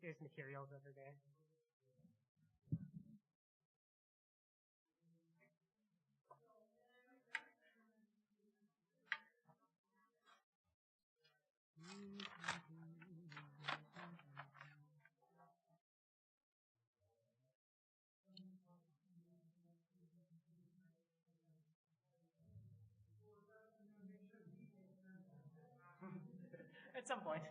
There's materials over there. At some point.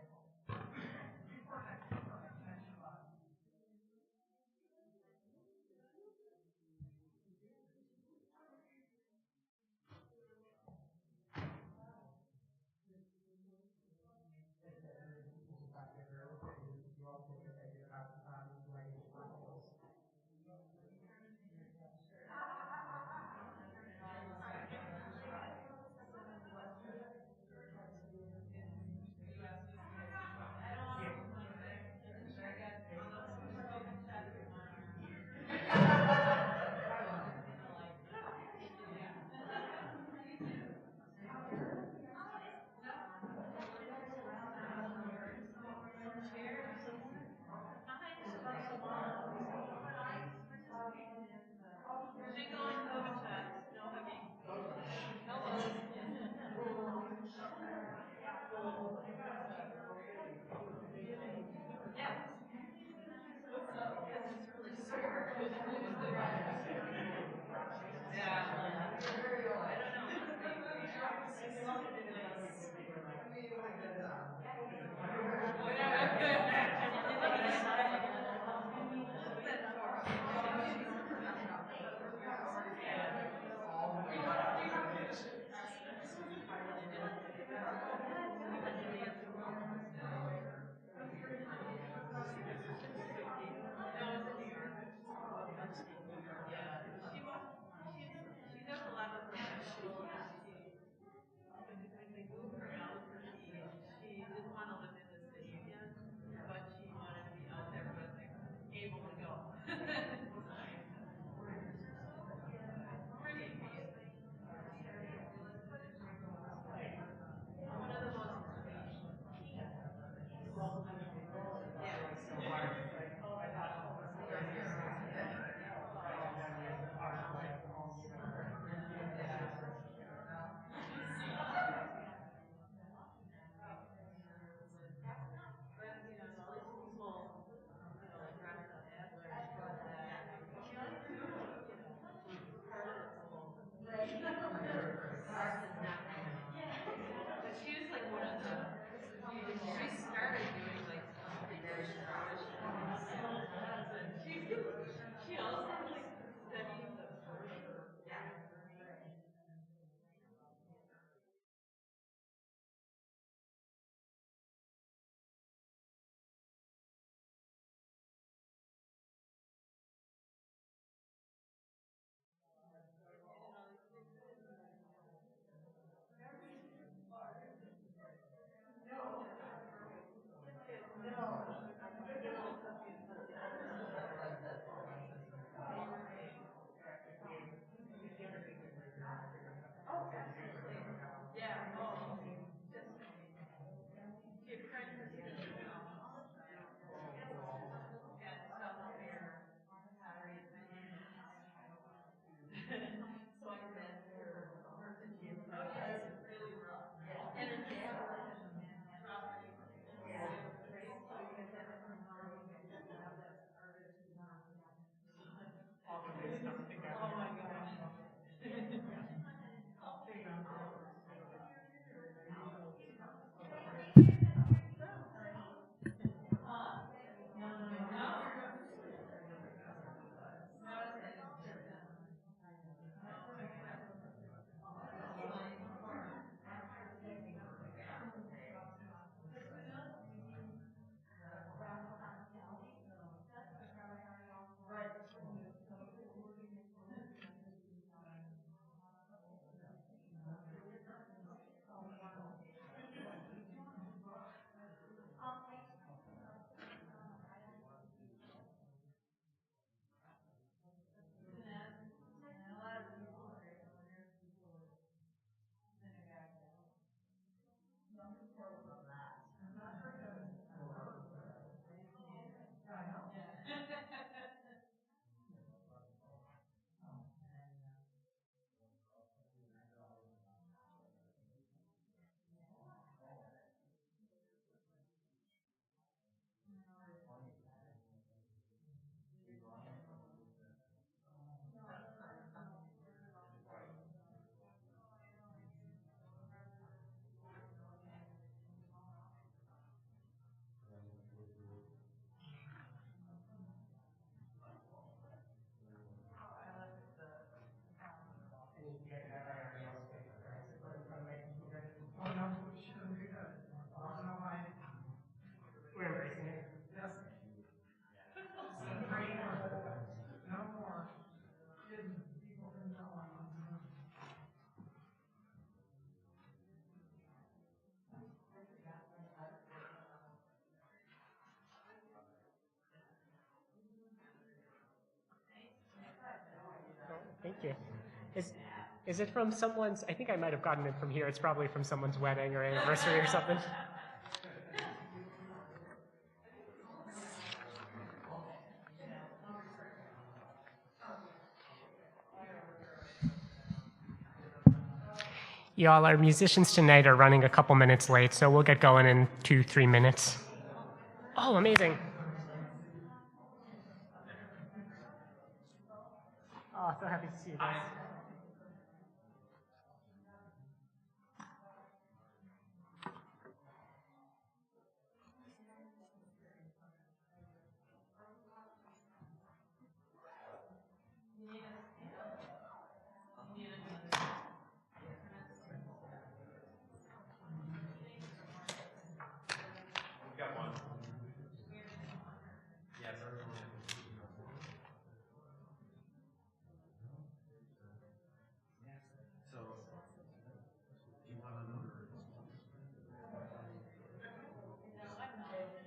Is it from someone's, I think I might have gotten it from here. It's probably from someone's wedding or anniversary or something. Y'all, our musicians tonight are running a couple minutes late, so we'll get going in 2-3 minutes. Oh, amazing. Oh, so happy to see you guys.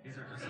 These are just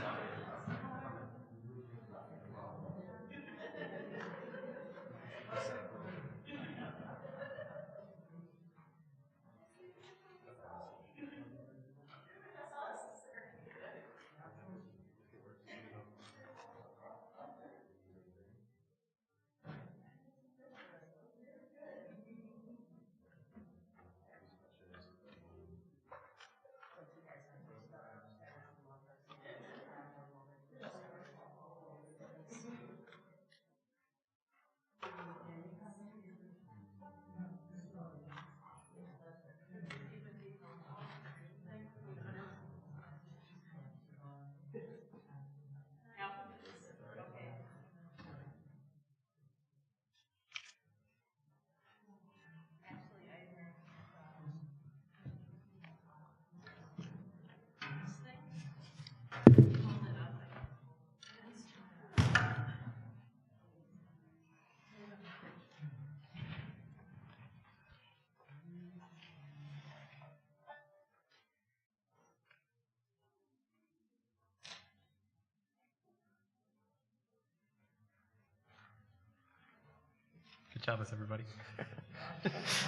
Good job, everybody.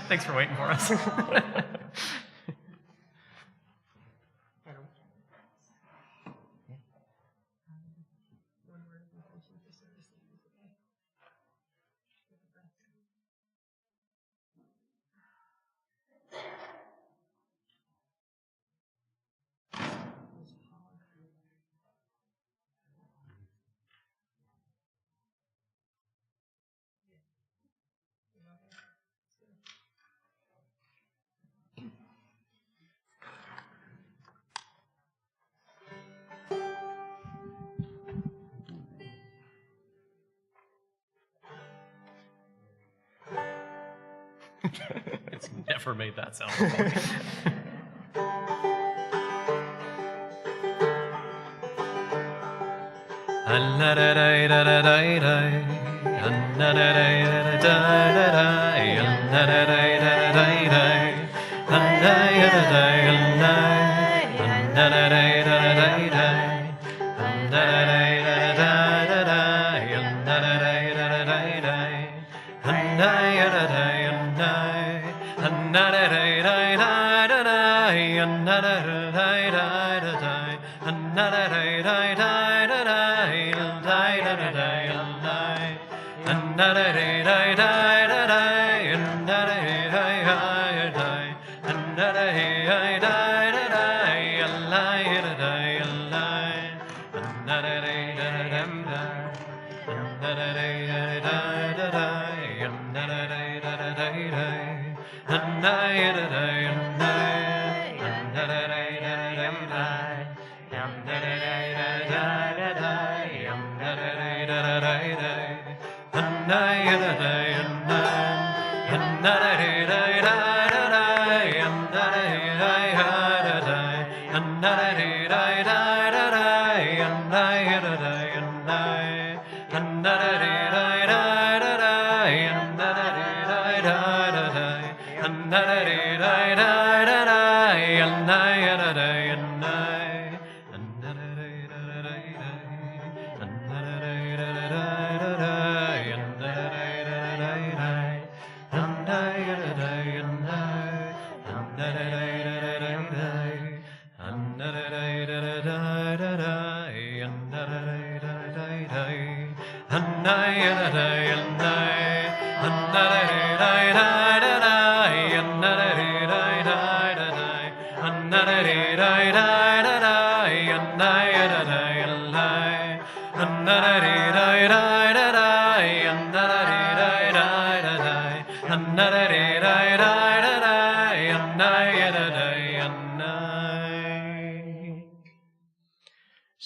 Thanks for waiting for us. It's never made that sound before.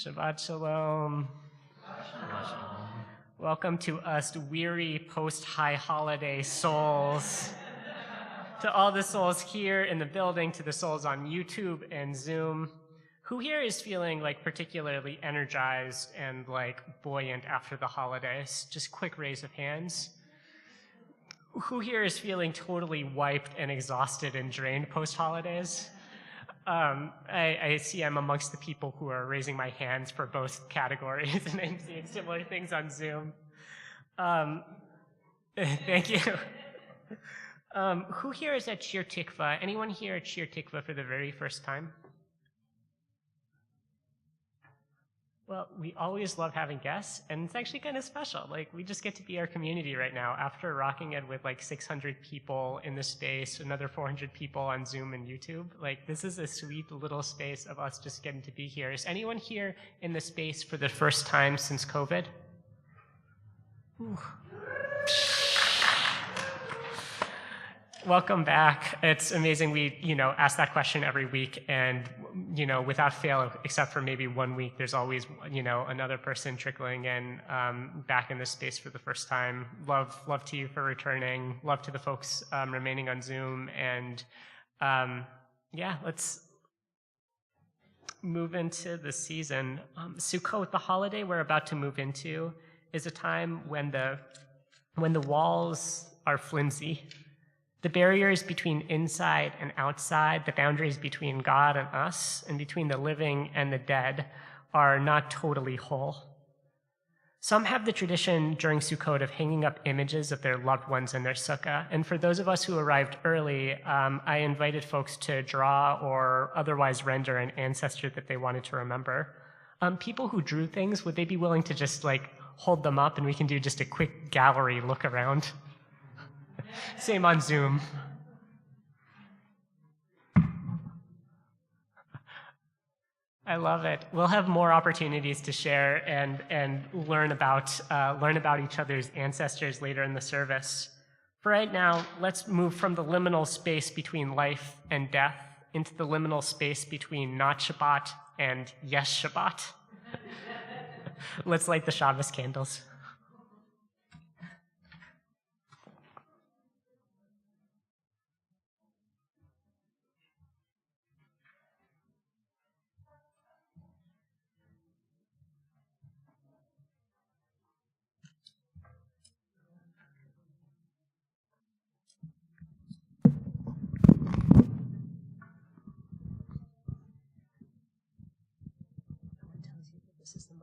Shabbat Shalom. Welcome to us weary post-high holiday souls. To all the souls here in the building, to the souls on YouTube and Zoom. Who here is feeling like particularly energized and like buoyant after the holidays? Just quick raise of hands. Who here is feeling totally wiped and exhausted and drained post-holidays? I see I'm amongst the people who are raising my hands for both categories, and I'm seeing similar things on Zoom. Thank you. Who here is at Shir Tikva? Anyone here at Shir Tikva for the very first time? Well, we always love having guests, and it's actually kind of special. Like, we just get to be our community right now after rocking it with like 600 people in the space, another 400 people on Zoom and YouTube. Like, this is a sweet little space of us just getting to be here. Is anyone here in the space for the first time since COVID? Ooh. Welcome back. It's amazing. We, ask that question every week, and, without fail, except for maybe 1 week, there's always, another person trickling in back in this space for the first time. Love to you for returning. Love to the folks remaining on Zoom. And let's move into the season. Sukkot, the holiday we're about to move into, is a time when the walls are flimsy. The barriers between inside and outside, the boundaries between God and us, and between the living and the dead, are not totally whole. Some have the tradition during Sukkot of hanging up images of their loved ones in their sukkah. And for those of us who arrived early, I invited folks to draw or otherwise render an ancestor that they wanted to remember. People who drew things, would they be willing to just hold them up and we can do just a quick gallery look around? Same on Zoom. I love it. We'll have more opportunities to share and learn about each other's ancestors later in the service. For right now, let's move from the liminal space between life and death into the liminal space between not Shabbat and yes Shabbat. Let's light the Shabbos candles.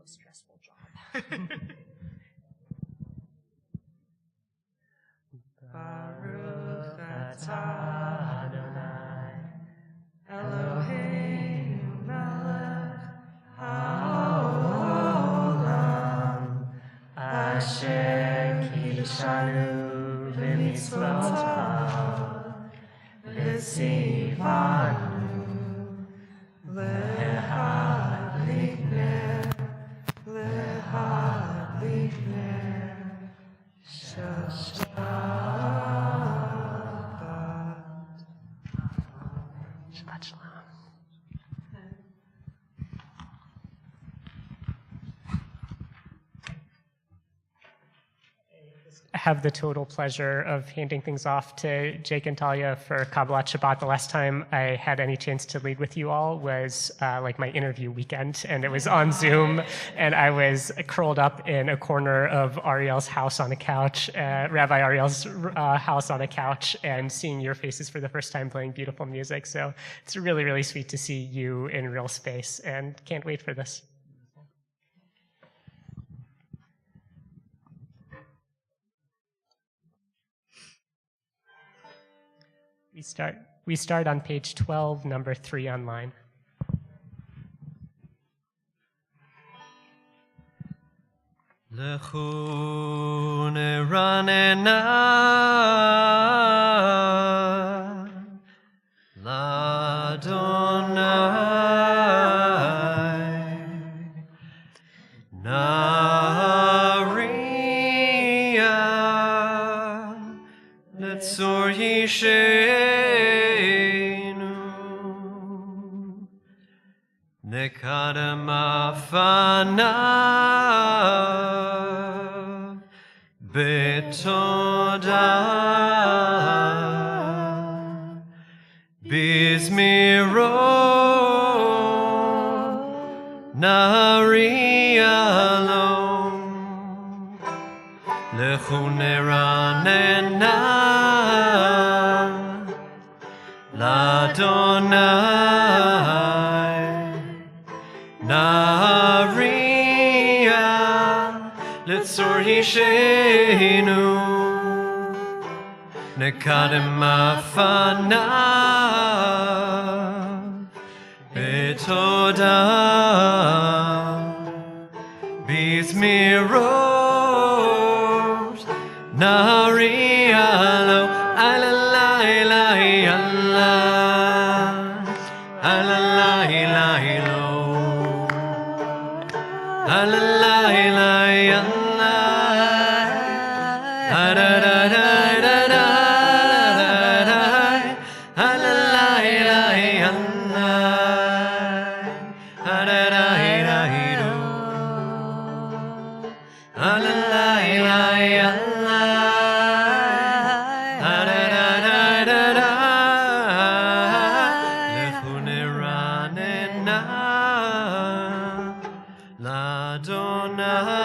Stressful job. Baruch atah Adonai Eloheinu melech haolam asher kishanu b'mitzvotav v'tzivanu lehadlikner Shabbat Shalom. I have the total pleasure of handing things off to Jake and Talia for Kabbalat Shabbat. The last time I had any chance to lead with you all was my interview weekend, and it was on Zoom, and I was curled up in a corner of Ariel's house on a couch, Rabbi Ariel's house on a couch, and seeing your faces for the first time playing beautiful music. So it's really, really sweet to see you in real space, and can't wait for this. We start on page 12, number 3 online. Lechu neranena l'Adonai Nariya Netzor Yishenu Nekadem afanav betoda bizmiro nari alom lechu neranena l'Adonai Naria Litzor Hishenu Nekadem Afanav Betoda Bizmirot Naria Lo Alalai Ilahi Allah Alalai Ilahi Lo Allah, Allah, L'Adonai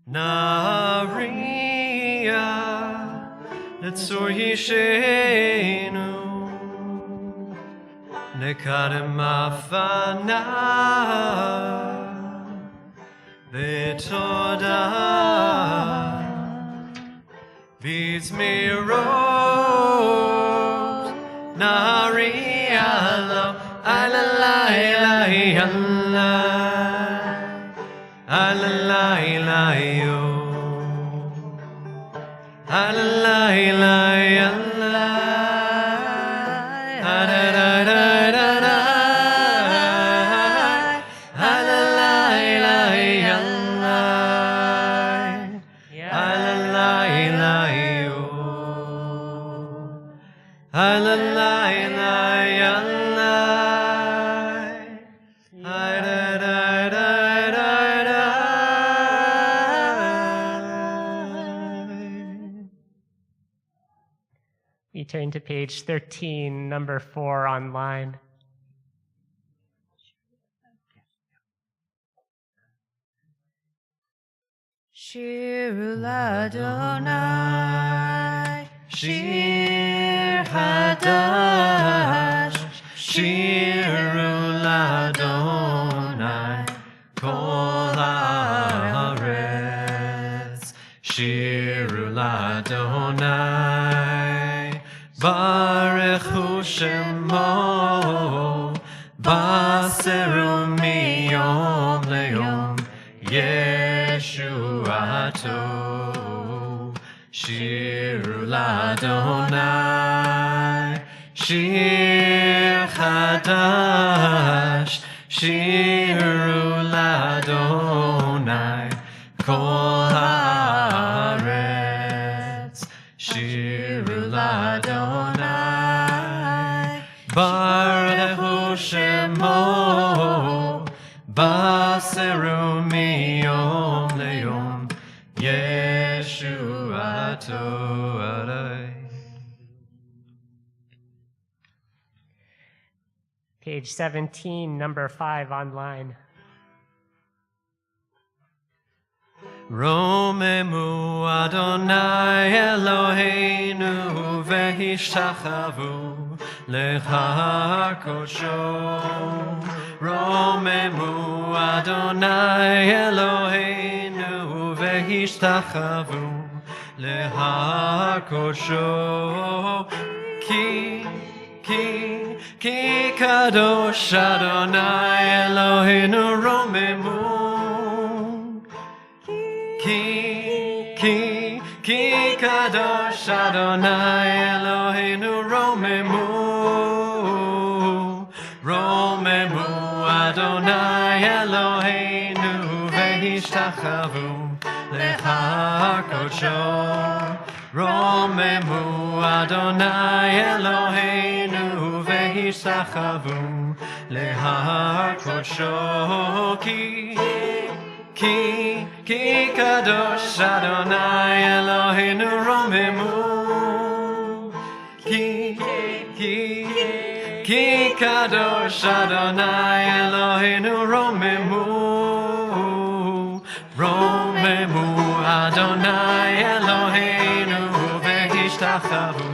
Naria Litzor Hishenu Nekadem Afanav Betoda Bizmirot Naria Lo Alalai Ilahi Allah Allah, Ilahi Yo Allah, Ilahi Allah Allah, Ilahi Allah Allah, Ilahi Yo Allah, Ilahi Allah We turn to page 13, number 4 online. Shir l'Adonai, Shir Hadash, Shir l'Adonai, Kol haaretz, Shir l'Adonai, Baruch Hu Shemo, Baseru miyom leyom, Yeshuato, Shir l'Adonai, Shir Chadash, Shir l'Adonai, Kol haaretz, Shir l'Adonai, Baruch Hu Shemo, Baseru miyom leyom, Yeshuato Adai. Page 17, number 5 online. Romemu Adonai Eloheinu vehishtachavu lecha kosho. Romemu Adonai Eloheinu vehishtachavu lecha kosho. Ki kadosh Adonai Eloheinu romemu. Ki kadosh Adonai Eloheinu romemu. Romemu Adonai Eloheinu vehishtachavu lecha kosho. Romemu Adonai Eloheinu vehishtachavu Lehar Kodsho Ki Kadosh Adonai Eloheinu Romemu Ki Kadosh Adonai Eloheinu Romemu Romemu Adonai Eloheinu Vehishtachavu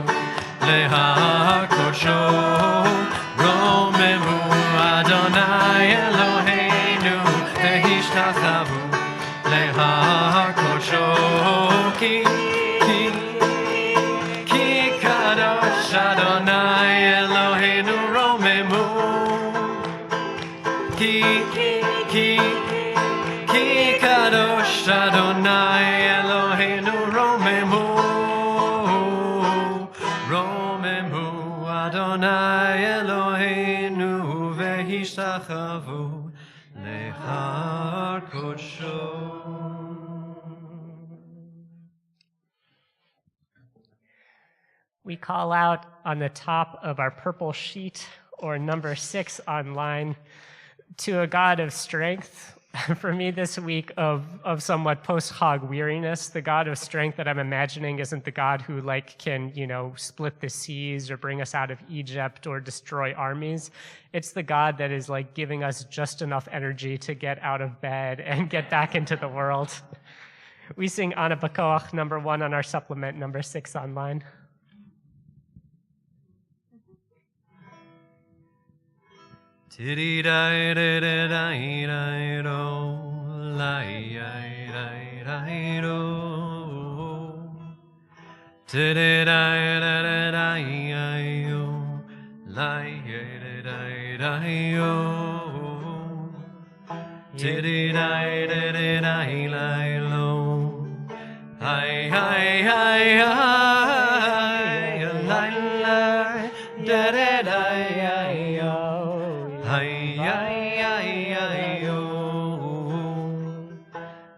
Lehar Kodsho Romemu Adonai Eloheinu Vehishtachavu Lehar Kodsho Ki Kadosh Adonai Eloheinu Romemu Ki Kadosh Adonai Eloheinu Romemu Romemu Adonai Eloheinu Vehishtachavu Lehar Kodsho. We call out on the top of our purple sheet, or number 6 online, to a God of strength. For me this week, of somewhat post-Chag weariness. The God of strength that I'm imagining isn't the God who can, split the seas or bring us out of Egypt or destroy armies. It's the God that is giving us just enough energy to get out of bed and get back into the world. We sing Ana B'Koach, number 1 on our supplement, number 6 online. Tiddy di di di di di do, li di do. Tiddy di di di di do, li di do. Tiddy di di di di do, hi hi hi hi, li li di di di do. Hi, hi, hi, hi, oh.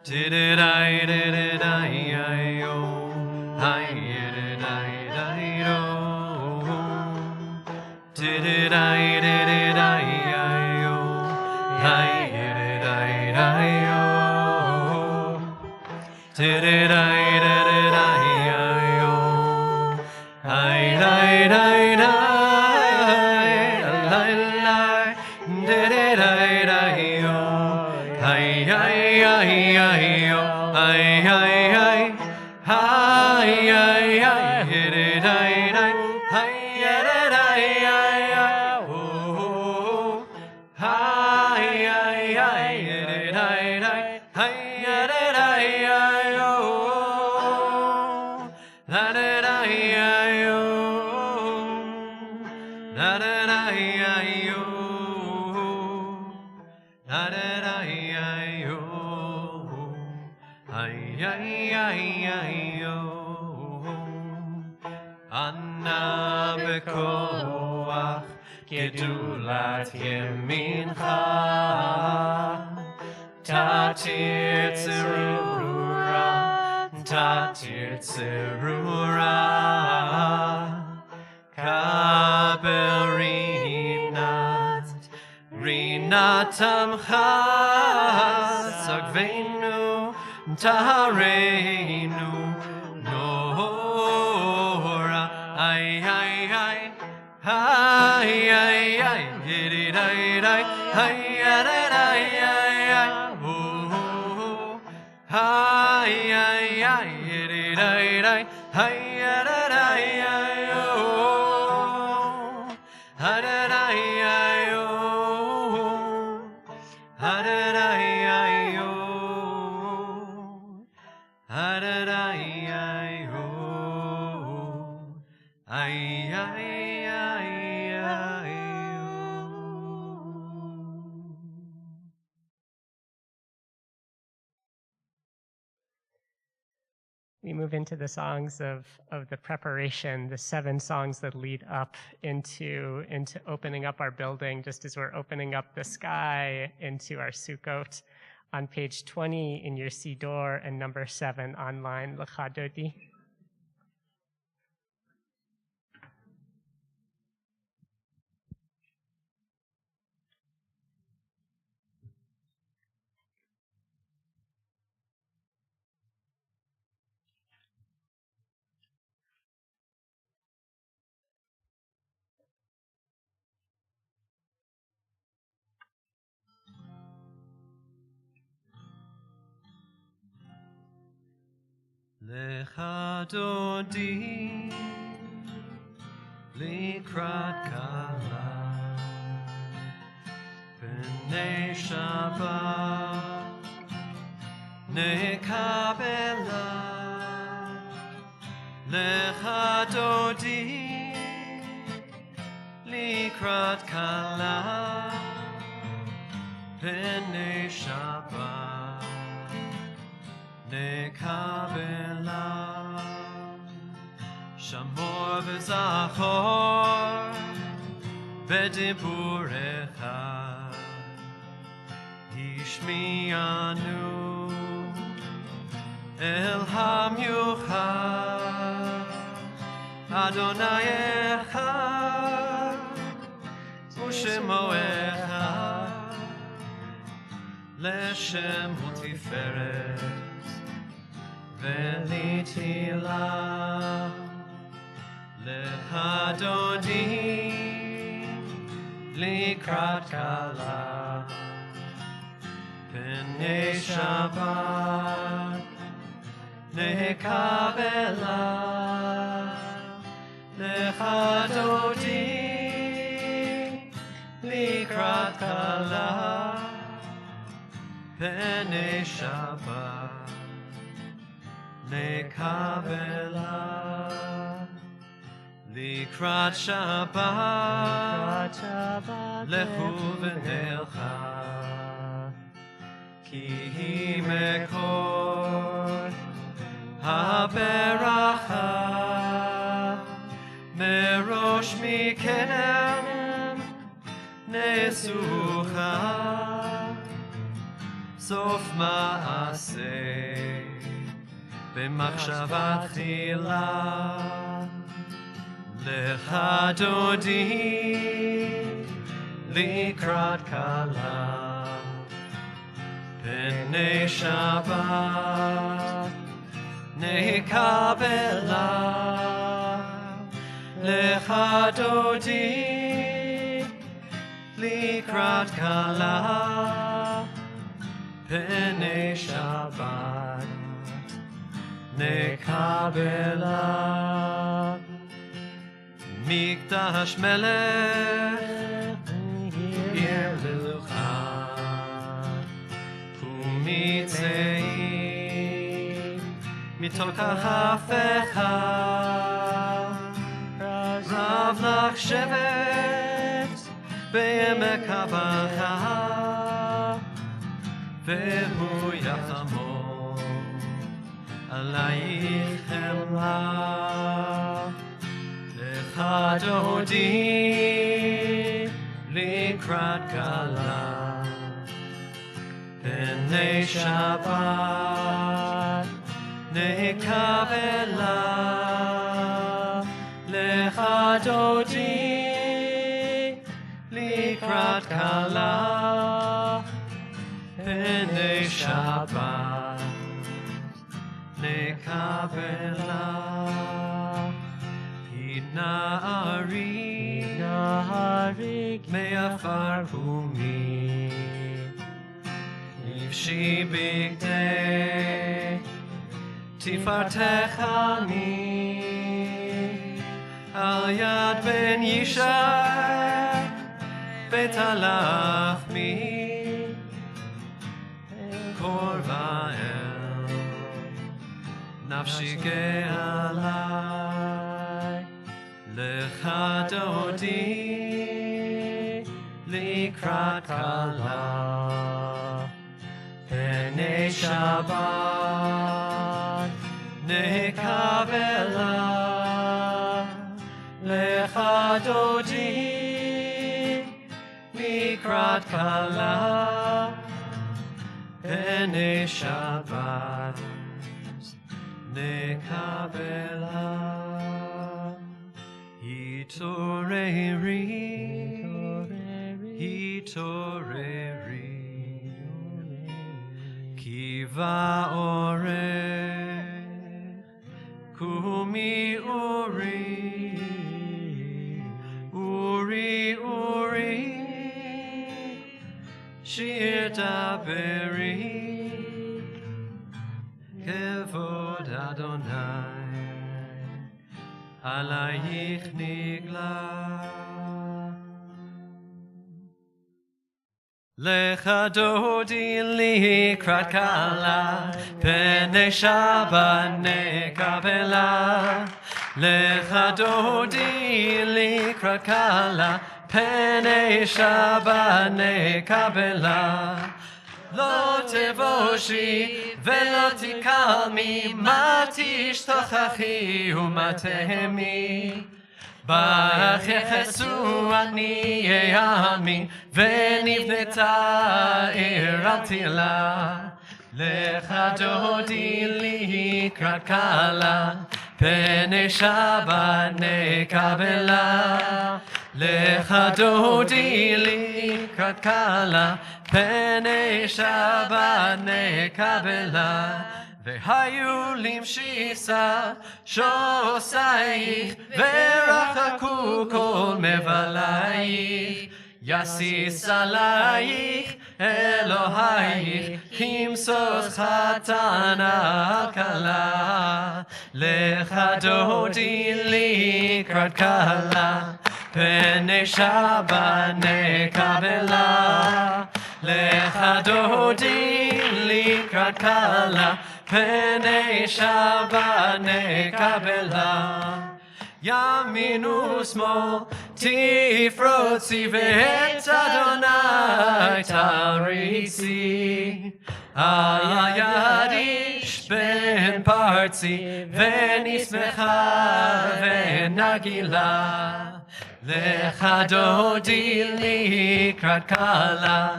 Did it, I did it, I, oh. Hi, did it, I, oh. Did it, I did it, I, oh. Hi, did it, I, oh. Did it, I did it, I, oh. Hi, hi, hi, hi. Anna bekoach gedulat yemincha tatir tzerura kabel rinat amcha sagvenu tahareinu nora ay ay ay ay ay ay ay ay ay ay ay oh ay ay ay ay ay ay We move into the songs of the preparation, the 7 songs that lead up into opening up our building, just as we're opening up the sky into our Sukkot, on page 20 in your Sidor and number 7 online, L'cha Dodi. Dodi Likrat Kala B'nei Shabbat Nekabela Lecha Dodi Likrat Kala B'nei Shabbat Nekabela Shamor v'zachor B'diburecha Hishmianu El hamyuchad Adonai echad U'shemo echad Leshem u'tiferet Ve'litila Lecha Dodi Likrat Kala B'nei Shabbat Nekabela Lecha Dodi Likrat Kala B'nei Shabbat Nekabela Likrat Shabbat Lechu v'nelcha Ki hi mekor haberacha Merosh mikem nesucha Sof ma'aseh B'machshavat chila Lecha Dodi Likrat Kala B'nei Shabbat Nekabela Lecha Dodi Likrat Kala B'nei Shabbat Nekabela Mikdash Melech Ir Lelucha Pumitzei Mitokach Hafecha Rav Lach Shevet Be'emek Havacha Ve'hu Yachamo Alayich Chemla Lecha Dodi Likrat Kala B'nei Shabbat Nekabela Lecha Dodi Likrat Kala B'nei Shabbat Nekabela Na'arik me'afar humi Livshi bigdei tifartechani Al yad ben Yishai bet halachmi korva'el nafshi ge'alai Lecha Dodi Likrat Kala B'nei Shabbat Nekabela Lecha Dodi Likrat Kala B'nei Shabbat Nekabela Hitoreri Kiva Orech Kumi Uri Shir Daberi Kevod Adonai עלייך נגלה. לך דודי לקראת כלה, פני שבת נקבלה. לך דודי לקראת כלה, פני שבת נקבלה. לא תבושי ולא תקלמי, מה תשתוכחי ומה תהמי. בך יחסו אני אאמין, ונבנתה עיר על תלה. לך דודי לקראת כלה, פני שבת נקבלה. לך דודי לקראת כלה, פני שבת נקבלה. והיו למשיסה שוסייך, ורחקו כל מבלייך. יסיס עלייך אלוהייך, כמסוס חתנה כלה. לך דודי לקראת כלה, פני שבת נקבלה. לך דודי לקראת כלה, פני שבת נקבלה. ימין ושמאל תפרוצי, ואת אדוני תריצי. על יד איש בן פרצי, ונשמחה ונגילה. לך דודי לקראת כלה,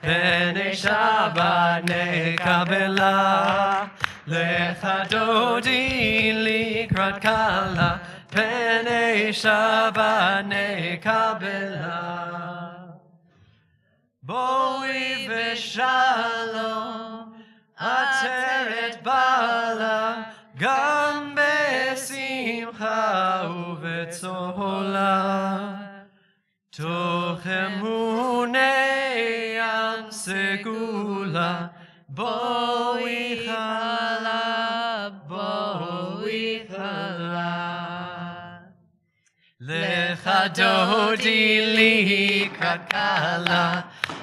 פני שבת נקבלה. לך דודי לקראת כלה, פני שבת נקבלה. בואי ושלום, עצרת בעלה, גם בשמחה ובצהלה. תוך אמוני ים סגולה, בואי חלה, בואי חלה. לך דודי לקראת כלה,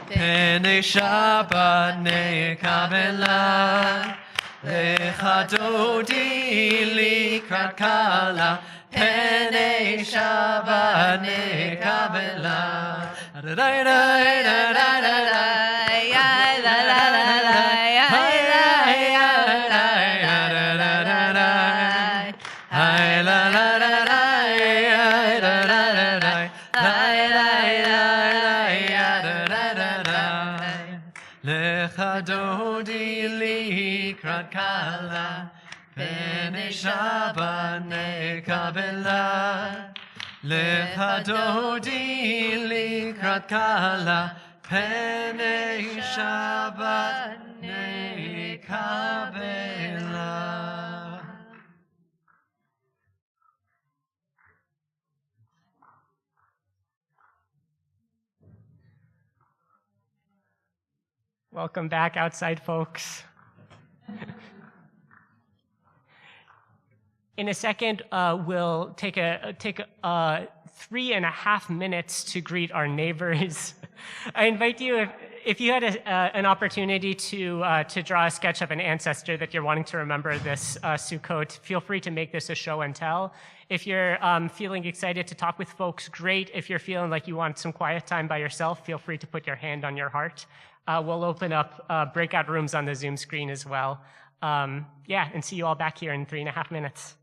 פני שבת נקבלה. לך דודי לקראת כלה, פני שבת נקבלה. לך דודי לקראת כלה, פני שבת נקבלה. לך דודי לקראת כלה, פני שבת נקבלה. Welcome back, outside folks. In a second, we'll take 3.5 minutes to greet our neighbors. I invite you, if you had an opportunity to draw a sketch of an ancestor that you're wanting to remember this Sukkot, feel free to make this a show and tell. If you're feeling excited to talk with folks, great. If you're feeling like you want some quiet time by yourself, feel free to put your hand on your heart. We'll open up breakout rooms on the Zoom screen as well. Yeah, and see you all back here in 3.5 minutes.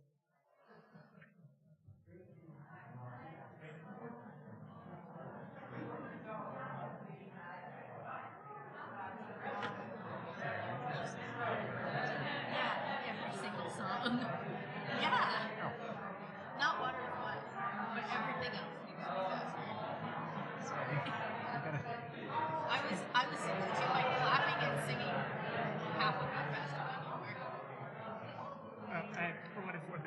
For what it's worth.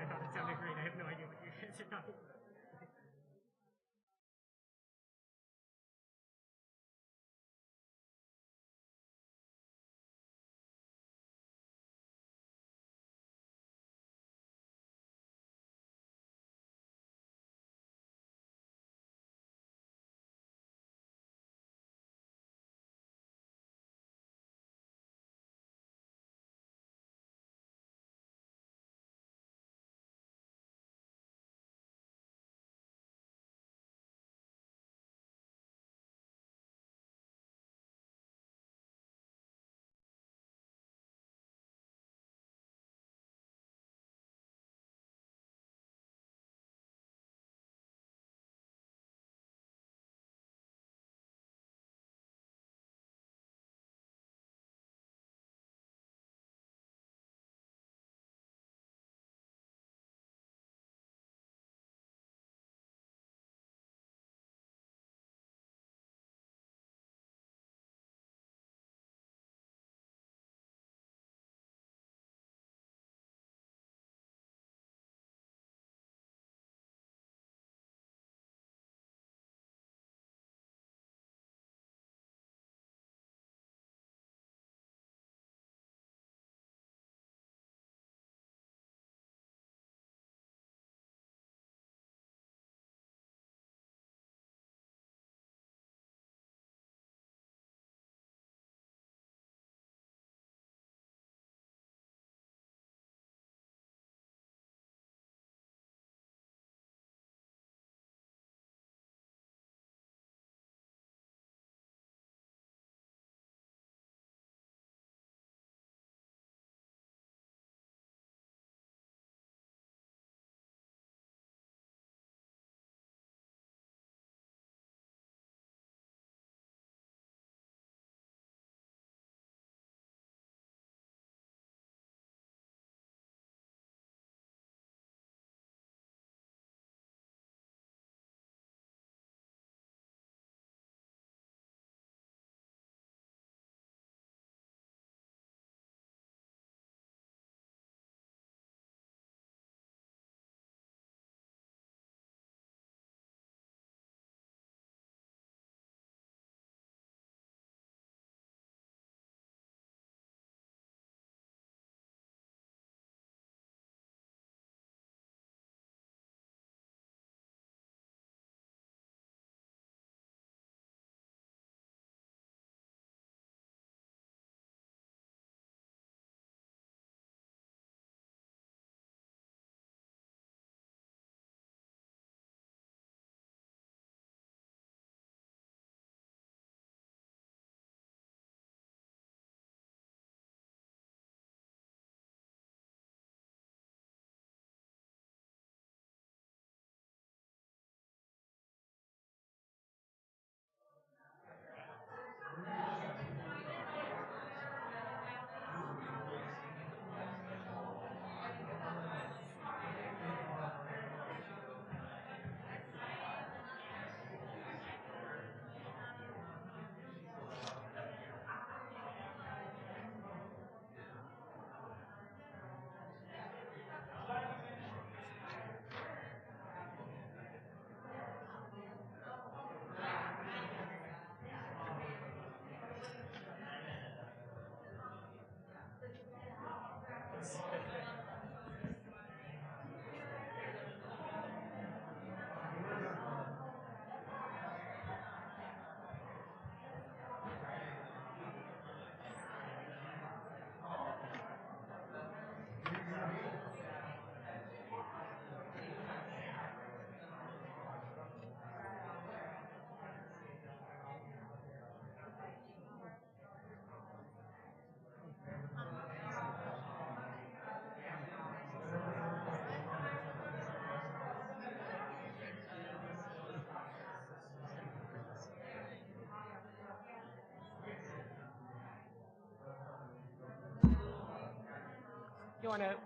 You want to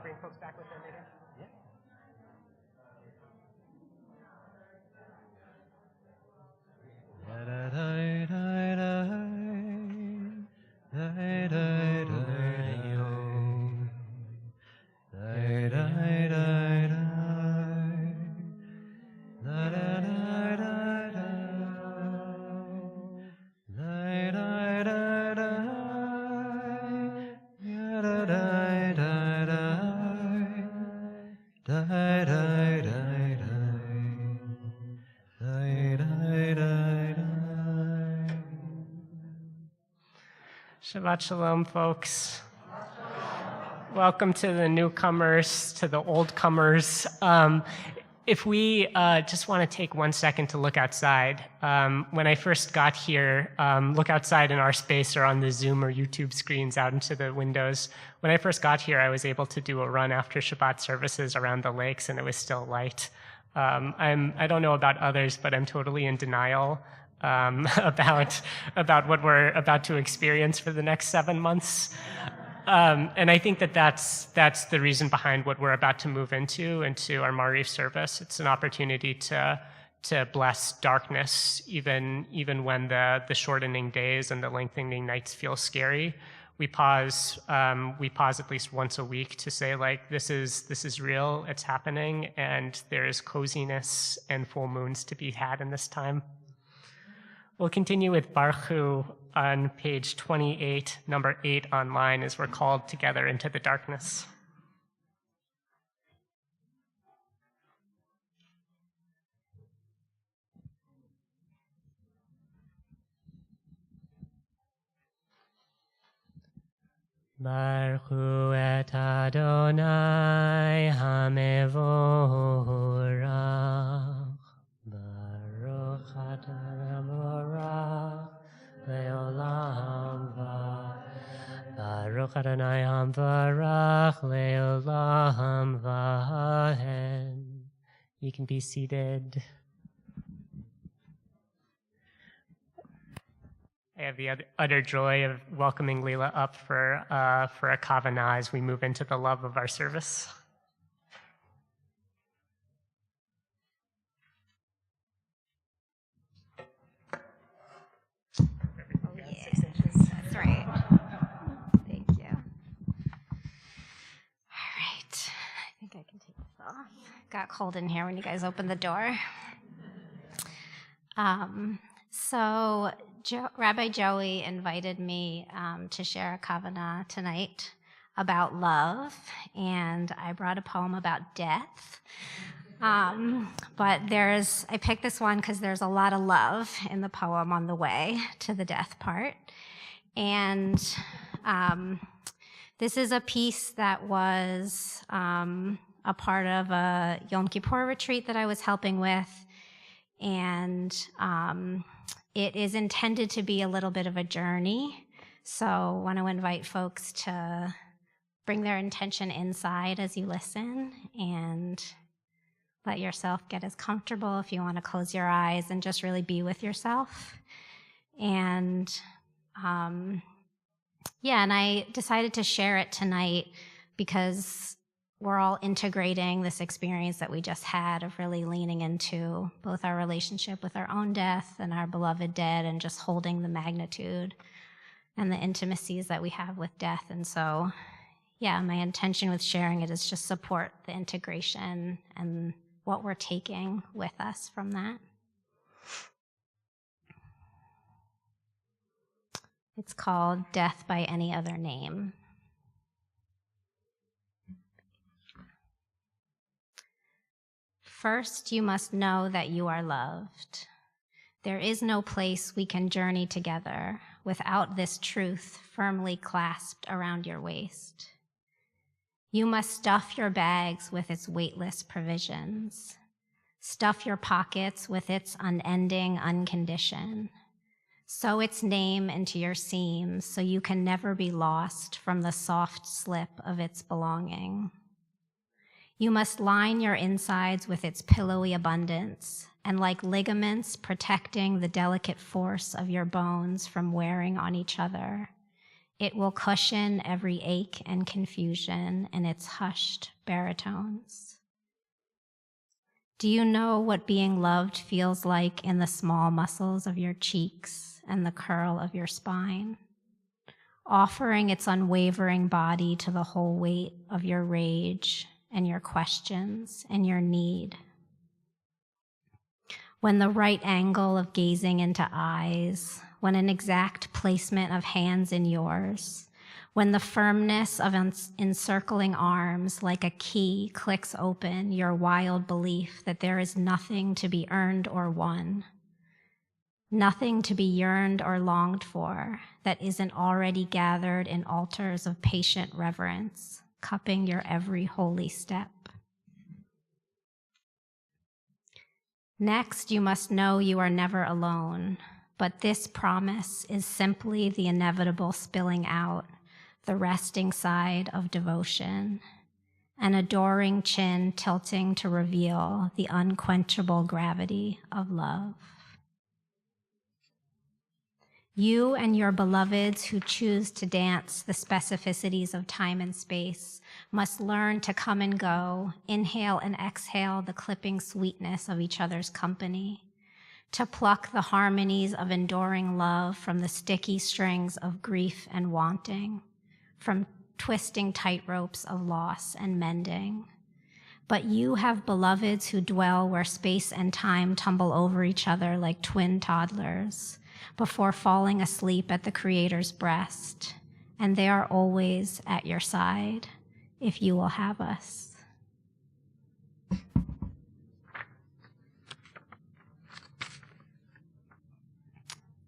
bring folks back with them later? Shabbat Shalom, folks. Welcome to the newcomers, to the old comers. If we just want to take 1 second to look outside. When I first got here, look outside in our space or on the Zoom or YouTube screens out into the windows. When I first got here, I was able to do a run after Shabbat services around the lakes, and it was still light. I don't know about others, but I'm totally in denial about what we're about to experience for the next 7 months. And I think that's the reason behind what we're about to move into our Maariv service. It's an opportunity to bless darkness, even when the shortening days and the lengthening nights feel scary. We pause at least once a week to say, like, this is real, it's happening, and there's coziness and full moons to be had in this time. We'll continue with Baruch Hu on page 28, number 8 online, as we're called together into the darkness. Baruch Hu et Adonai HaMevorach. Baruch Adonai HaMevorach Le'olam va. Baruch Adonai HaMevorach Le'olam vahen. You can be seated. I have the utter joy of welcoming Leela up for a kavanah as we move into the love of our service. Oh, yeah. That's right. Thank you. All right. I think I can take this off. Got cold in here when you guys opened the door. So Rabbi Joey invited me to share a kavanah tonight about love, and I brought a poem about death. But I picked this one because there's a lot of love in the poem on the way to the death part. And this is a piece that was a part of a Yom Kippur retreat that I was helping with. And it is intended to be a little bit of a journey. So I want to invite folks to bring their intention inside as you listen and let yourself get as comfortable if you want to close your eyes and just really be with yourself. And and I decided to share it tonight because we're all integrating this experience that we just had of really leaning into both our relationship with our own death and our beloved dead, and just holding the magnitude and the intimacies that we have with death. And so, my intention with sharing it is just support the integration and what we're taking with us from that. It's called Death by Any Other Name. First, you must know that you are loved. There is no place we can journey together without this truth firmly clasped around your waist. You must stuff your bags with its weightless provisions. Stuff your pockets with its unending uncondition. Sew its name into your seams so you can never be lost from the soft slip of its belonging. You must line your insides with its pillowy abundance, and like ligaments protecting the delicate force of your bones from wearing on each other, It will cushion every ache and confusion in its hushed baritones. Do you know what being loved feels like in the small muscles of your cheeks and the curl of your spine? Offering its unwavering body to the whole weight of your rage and your questions and your need. When the right angle of gazing into eyes, when an exact placement of hands in yours, when the firmness of encircling arms like a key clicks open your wild belief that there is nothing to be earned or won, nothing to be yearned or longed for that isn't already gathered in altars of patient reverence, cupping your every holy step. Next, you must know you are never alone, but this promise is simply the inevitable spilling out, the resting side of devotion, an adoring chin tilting to reveal the unquenchable gravity of love. You and your beloveds who choose to dance the specificities of time and space must learn to come and go, inhale and exhale the clipping sweetness of each other's company, to pluck the harmonies of enduring love from the sticky strings of grief and wanting, from twisting tightropes of loss and mending. But you have beloveds who dwell where space and time tumble over each other like twin toddlers before falling asleep at the Creator's breast, and they are always at your side if you will have us.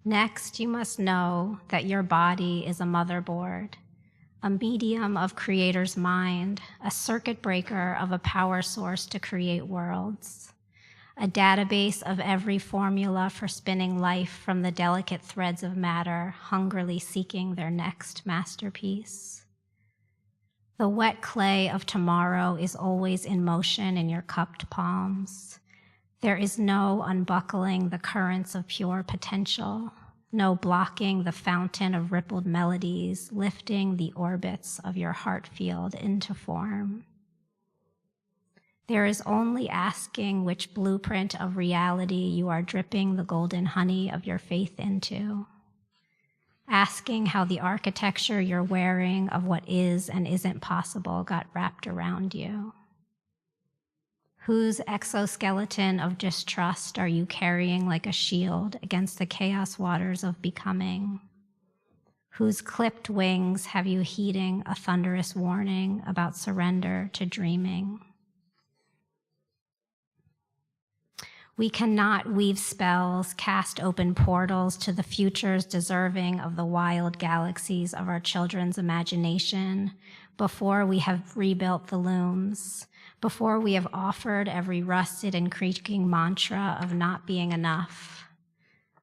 Next, you must know that your body is a motherboard, a medium of Creator's mind, a circuit breaker of a power source to create worlds, a database of every formula for spinning life from the delicate threads of matter, hungrily seeking their next masterpiece. The wet clay of tomorrow is always in motion in your cupped palms. There is no unbuckling the currents of pure potential, no blocking the fountain of rippled melodies, lifting the orbits of your heart field into form. There is only asking which blueprint of reality you are dripping the golden honey of your faith into. Asking how the architecture you're wearing of what is and isn't possible got wrapped around you. Whose exoskeleton of distrust are you carrying like a shield against the chaos waters of becoming? Whose clipped wings have you heeding a thunderous warning about surrender to dreaming? We cannot weave spells, cast open portals to the futures deserving of the wild galaxies of our children's imagination before we have rebuilt the looms, before we have offered every rusted and creaking mantra of not being enough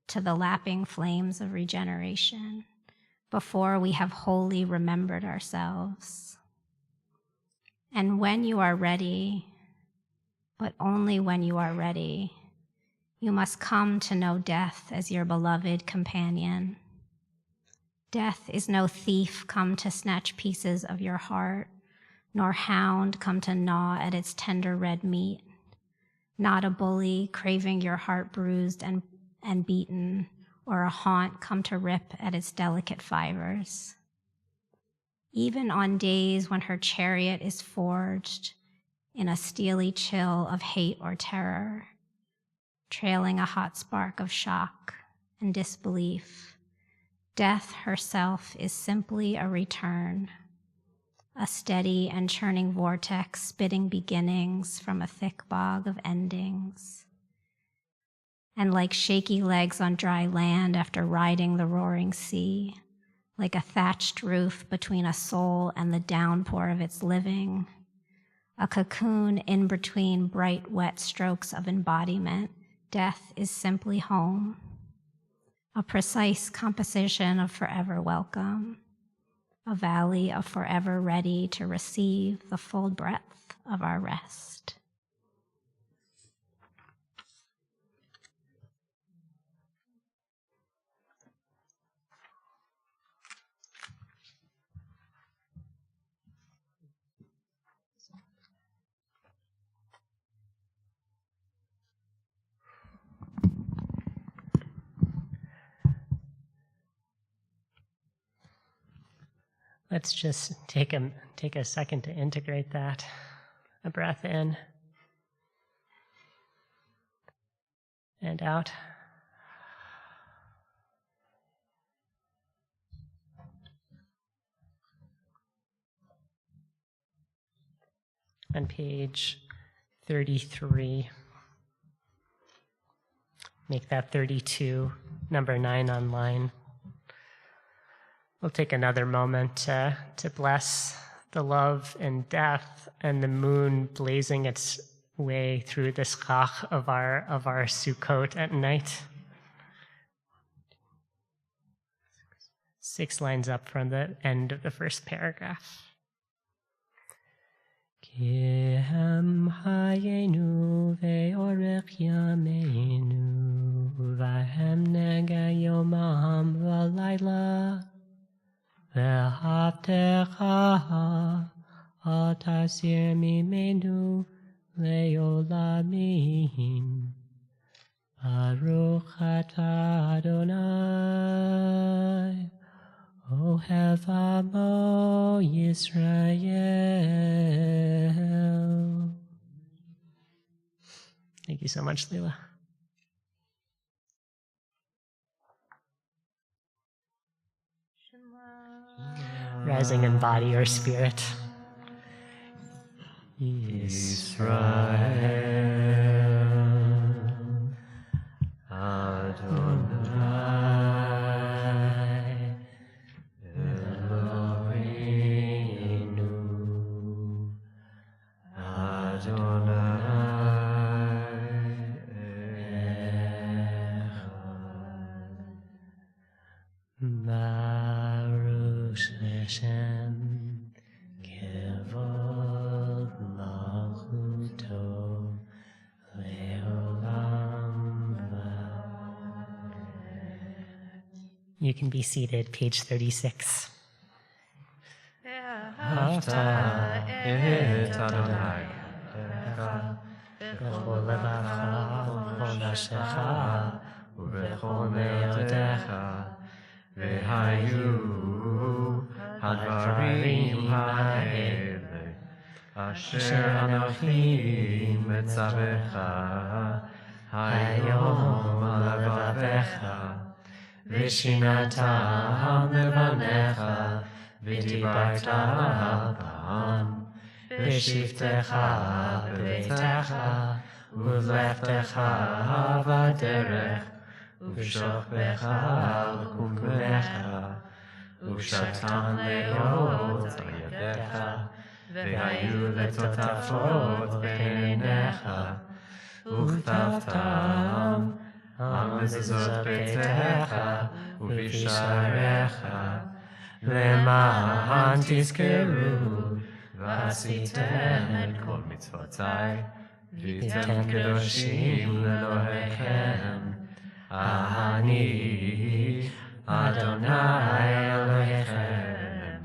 to the lapping flames of regeneration, before we have wholly remembered ourselves. And when you are ready, but only when you are ready, you must come to know death as your beloved companion. Death is no thief come to snatch pieces of your heart, nor hound come to gnaw at its tender red meat, not a bully craving your heart bruised and beaten, or a haunt come to rip at its delicate fibers. Even on days when her chariot is forged in a steely chill of hate or terror, trailing a hot spark of shock and disbelief, death herself is simply a return, a steady and churning vortex spitting beginnings from a thick bog of endings. And like shaky legs on dry land after riding the roaring sea, like a thatched roof between a soul and the downpour of its living, a cocoon in between bright, wet strokes of embodiment, death is simply home, a precise composition of forever welcome, a valley of forever ready to receive the full breadth of our rest. Let's just take a second to integrate that. A breath in and out. On page 33, make that 32, number 9 online. We'll take another moment to bless the love and death and the moon blazing its way through the schach of our Sukkot at night. 6 lines up from the end of the first paragraph. Ki hem hayenu ve'orech yameinu v'hem nega yomam v'layla ve'havtecha al tasir mimenu le'olamim Baruch atah Adonai Ohev Amo Yisrael. Thank you so much, Leela. Rising in body or spirit. Yisrael Adonai Eloheinu Adonai Echad Baruch Hashem Kevod Malchuto Leolam Va'ed. You can be seated, page 36. Hafta et Adonai B'chol levacha v'chol nafshecha ובכל מאודך והיו הדברים האלה אשר אנוכי מצווך היום על לבביך ושיננת לבניך ודיברת בם בשבתך בביתך ובלכתך בדרך ובשוכבך ובקומך ובשתן להיות על ידיך והיו לטוטפות בין עיניך וכתבתם על מזוזות ביתך ובשעריך למען תזכרו ועשיתם את כל מצוותיי והייתם קדושים לאלוהיכם אני אדוני אלוהיכם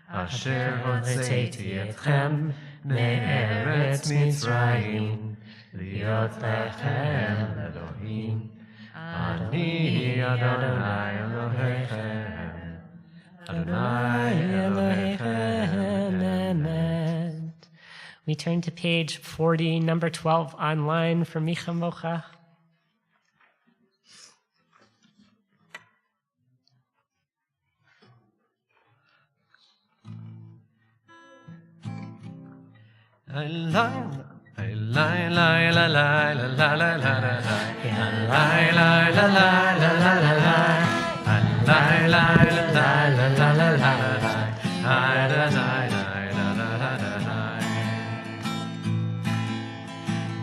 אשר הוצאתי אתכם מארץ מצרים להיות לכם אלוהים אני אדוני אלוהיכם אדוני אלוהיכם Amen. We turn to page 40, number 12 online from Micha Mocha.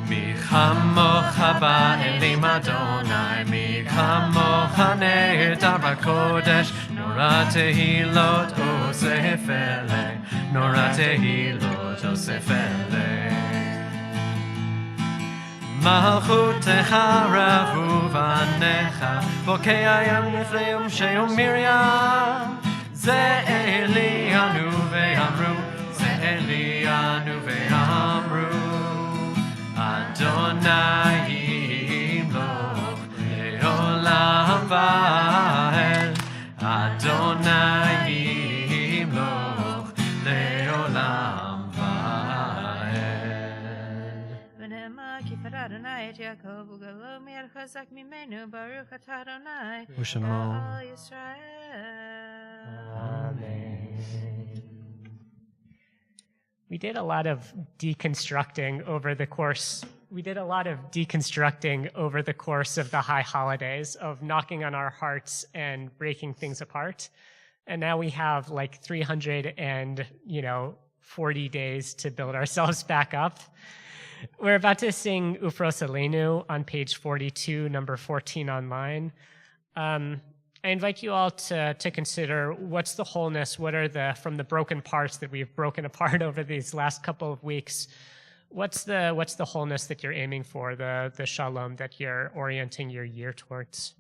מי כמוך באלים אדוני, מי כמוך נהדר בקודש, נורא תהילות אוסף אלי, נורא תהילות אוסף אלי. מלכותך רבו בניך, בוקע ים יפלאום שיום מרים, זה אלינו ואמרו, זה אלינו ואמרו, אדוני ימלוך לעולם ועד, אדוני ימלוך יותר חזק ממנו, ברוך אתה אדוני, ושמו. כל ישראל. We did a lot of deconstructing over the course. We did a lot of deconstructing over the course of the high holidays, of knocking on our hearts and breaking things apart. And now we have like 340 days to build ourselves back up. We're about to sing Ufros Aleinu on page 42, number 14 online. I invite you all to consider what's the wholeness, what are from the broken parts that we've broken apart over these last couple of weeks, what's the wholeness that you're aiming for, the shalom that you're orienting your year towards?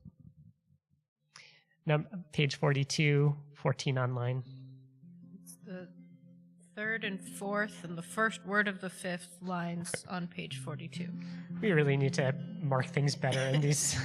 Page 42, 14 online. It's the third and fourth and the first word of the fifth lines on page 42. We really need to mark things better in these.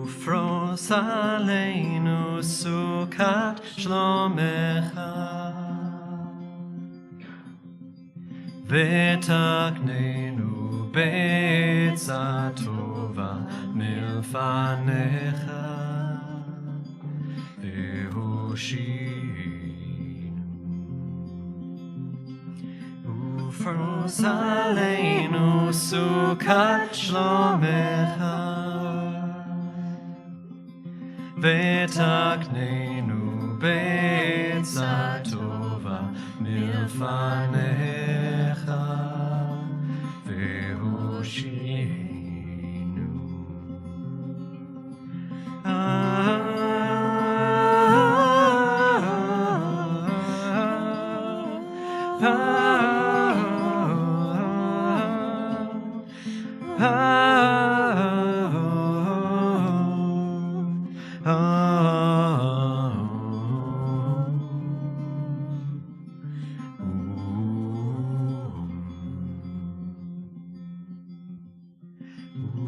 ופרוס עלינו סוכת שלומך ותקננו בעצה טובה מלפניך והושיענו ופרוס עלינו סוכת שלומך ותקננו בעצה טובה מלפניך והושיענו.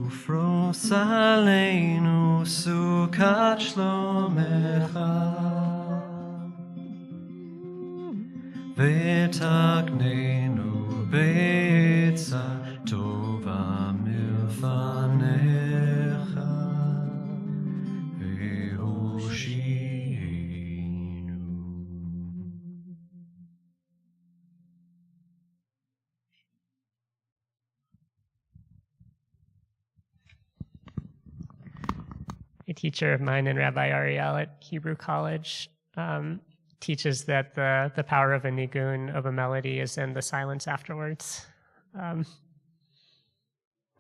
ופרוס עלינו סוכת שלומך ותקננו בעצה טובה מלפניך והושיענו. A teacher of mine and Rabbi Ariel at Hebrew College teaches that the power of a nigun, of a melody, is in the silence afterwards.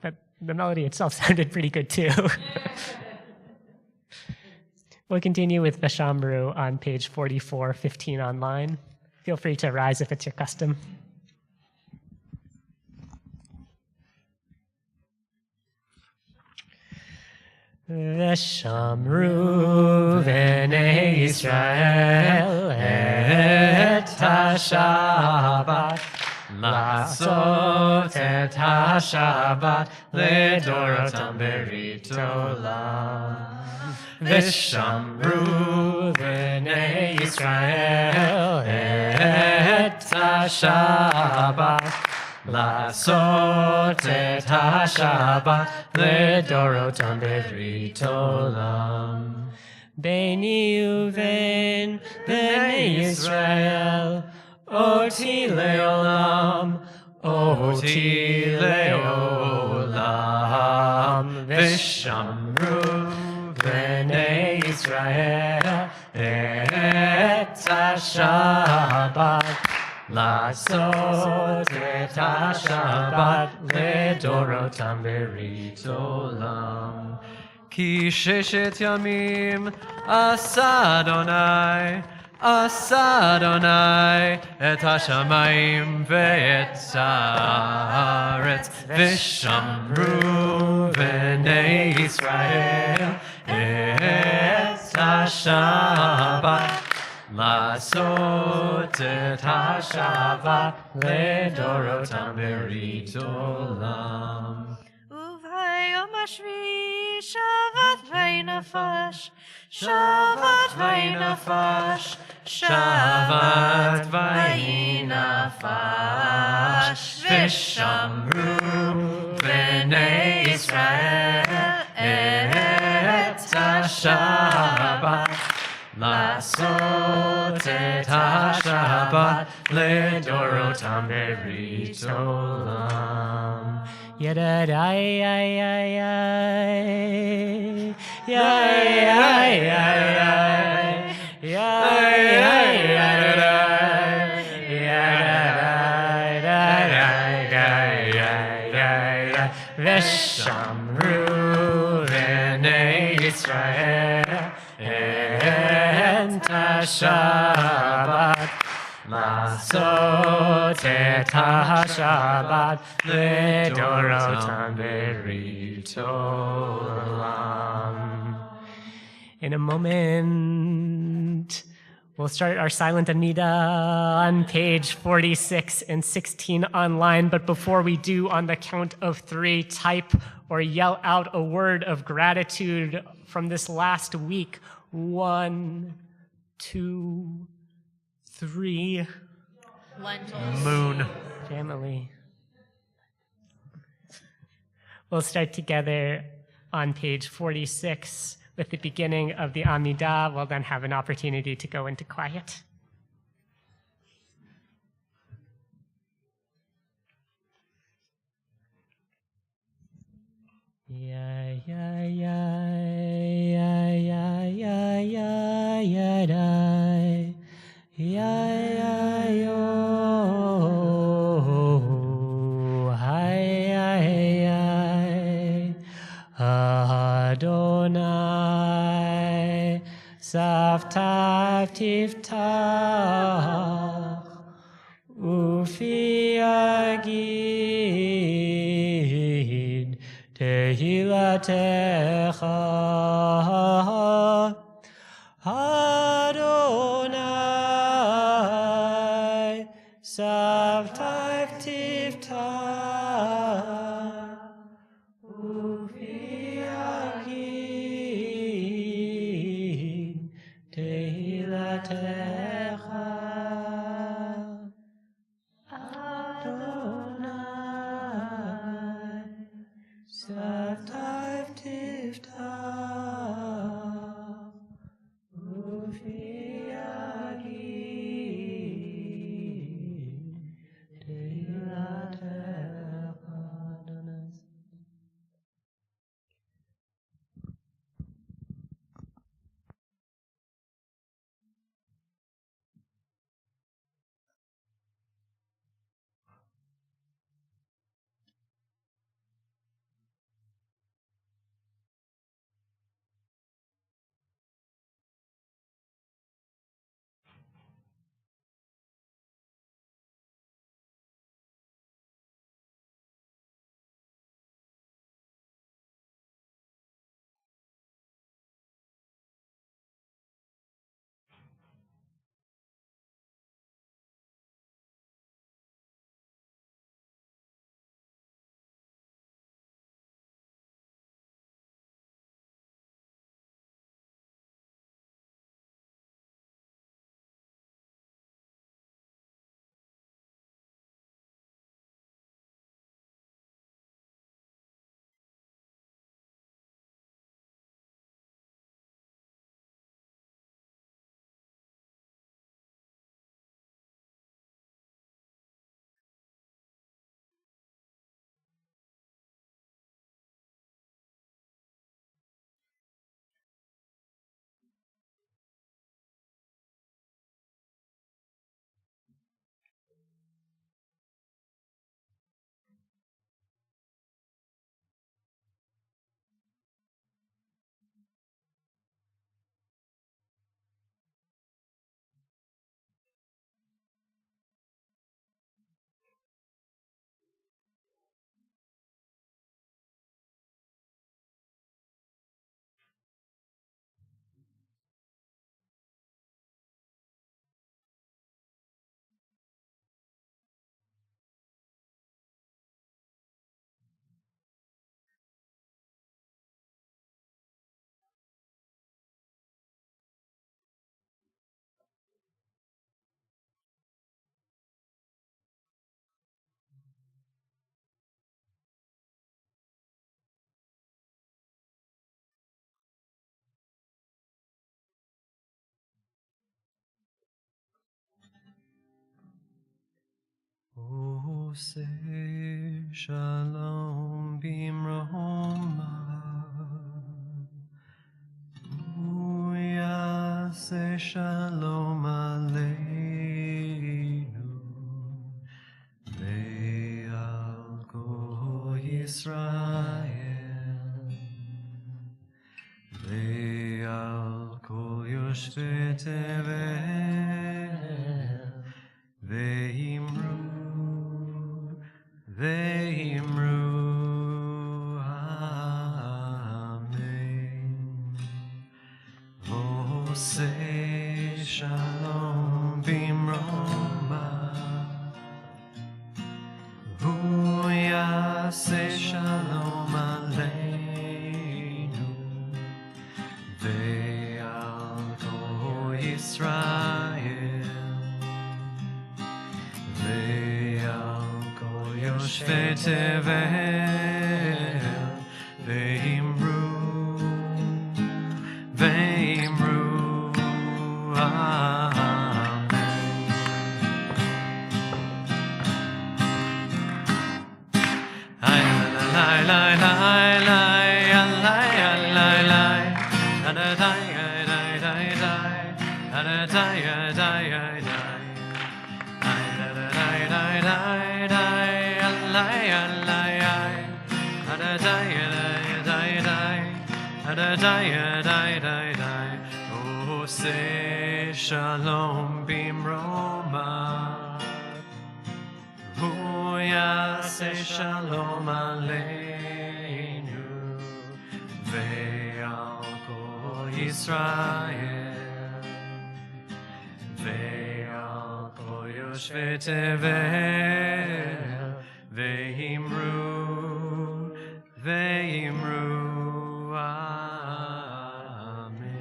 But the melody itself sounded pretty good too. We'll continue with Vashamru on page 44, 15 online. Feel free to rise if it's your custom. Veshamru v'nei Yisrael et ha-Shabbat לעשות את השבת לדורותם ברית עולם. ושמרו בני ישראל את השבת לעשות את השבת לדורותם ברית עולם. ביני ובין בני ישראל אותי לעולם, אותי לעולם. ושמרו בני ישראל את השבת לעשות את השבת לדורותם ברית עולם. כי ששת ימים עשה אדוני, עשה אדוני את השמיים ואת הארץ, ושמרו b'nei Yisrael et ha-Shabbat לעשות את השבת לדורותם ברית עולם. וביום השביעי שבת וינפש, שבת וינפש, שבת וינפש, ושמרו בני ישראל את השבת, לעשות את השבת לדורותם ברית עולם. Yadadai, ay, ay, ay. Yay, ay, ay, ay. Yay, ay, ay, ay. Yadadai, ay, ay, ay, ay. Veshamru b'nei Yisrael et ha-Shabbat לעשות את השבת לדורותם ברית עולם. In a moment, we'll start our silent Amida on page 46 and 16 online, but before we do, on the count of 3, type or yell out a word of gratitude from this last week. 1, 2, 3. Lentils. Moon. Family. We'll start together on page 46 with the beginning of the Amidah. We'll then have an opportunity to go into quiet. Ya ya ya ya ya ya ya ya da. Ya ya yo hi hi Adonai Savtav Tiftach Ufi Agid Tehilatecha Adonai Savtav Tiftach Ufi Agid Tehilatecha Adonai Savtav Tiftach Ufi Agid Tehilatecha Adonai. Say shalom bimroma. Say shalom aleinu. Ve'al kol Yisrael. Ve'al kol yoshvei tevel. Ve'imru. Ve'imru, Amen. Say shalom bimroma. Say shalom aleinu. Ve'al kol Yisrael. Yoshvei tevel, ve'imru, amen. Ay, lay, lay, lay, lay, lay, lay, lay, adadai, adai, adai, adadai, adai, adai. Oh, say shalom bimroma. Oh, yeah, say shalom aleinu. Ve'al kol Yisrael. Ve'al kol yoshvei tevel. Ve'imru, amen.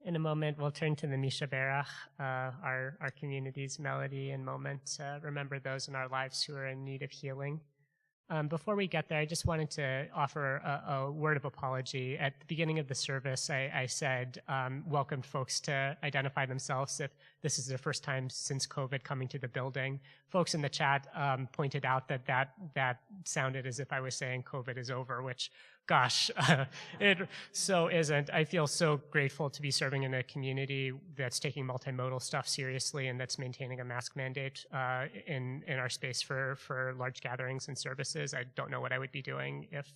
In a moment, we'll turn to the Misha Berach, our community's melody and moment. Remember those in our lives who are in need of healing. Before we get there, I just wanted to offer a word of apology. At the beginning of the service, I said, welcomed folks to identify themselves if this is their first time since COVID coming to the building. Folks in the chat pointed out that sounded as if I was saying COVID is over, which, gosh, it so isn't. I feel so grateful to be serving in a community that's taking multimodal stuff seriously and that's maintaining a mask mandate in our space for large gatherings and services. I don't know what I would be doing if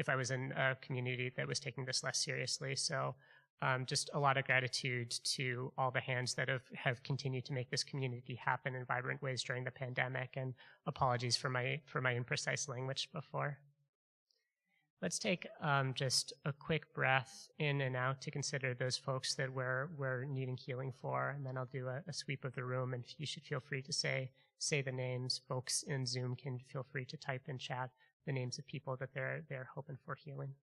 I was in a community that was taking this less seriously. So just a lot of gratitude to all the hands that have continued to make this community happen in vibrant ways during the pandemic, and apologies for my imprecise language before. Let's take just a quick breath in and out to consider those folks that we're needing healing for, and then I'll do a sweep of the room, and you should feel free to say the names. Folks in Zoom can feel free to type in chat the names of people that they're hoping for healing.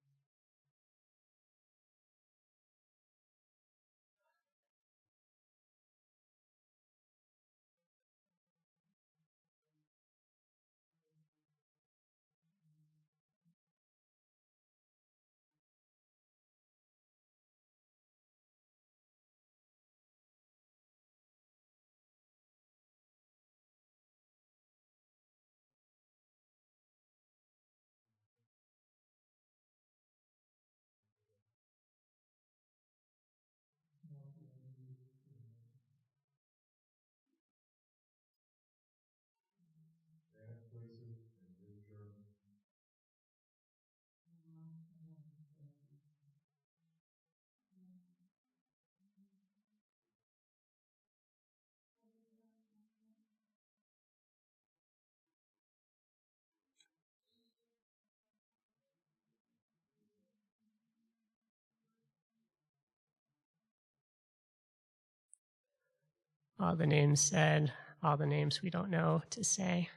All the names said, all the names we don't know to say.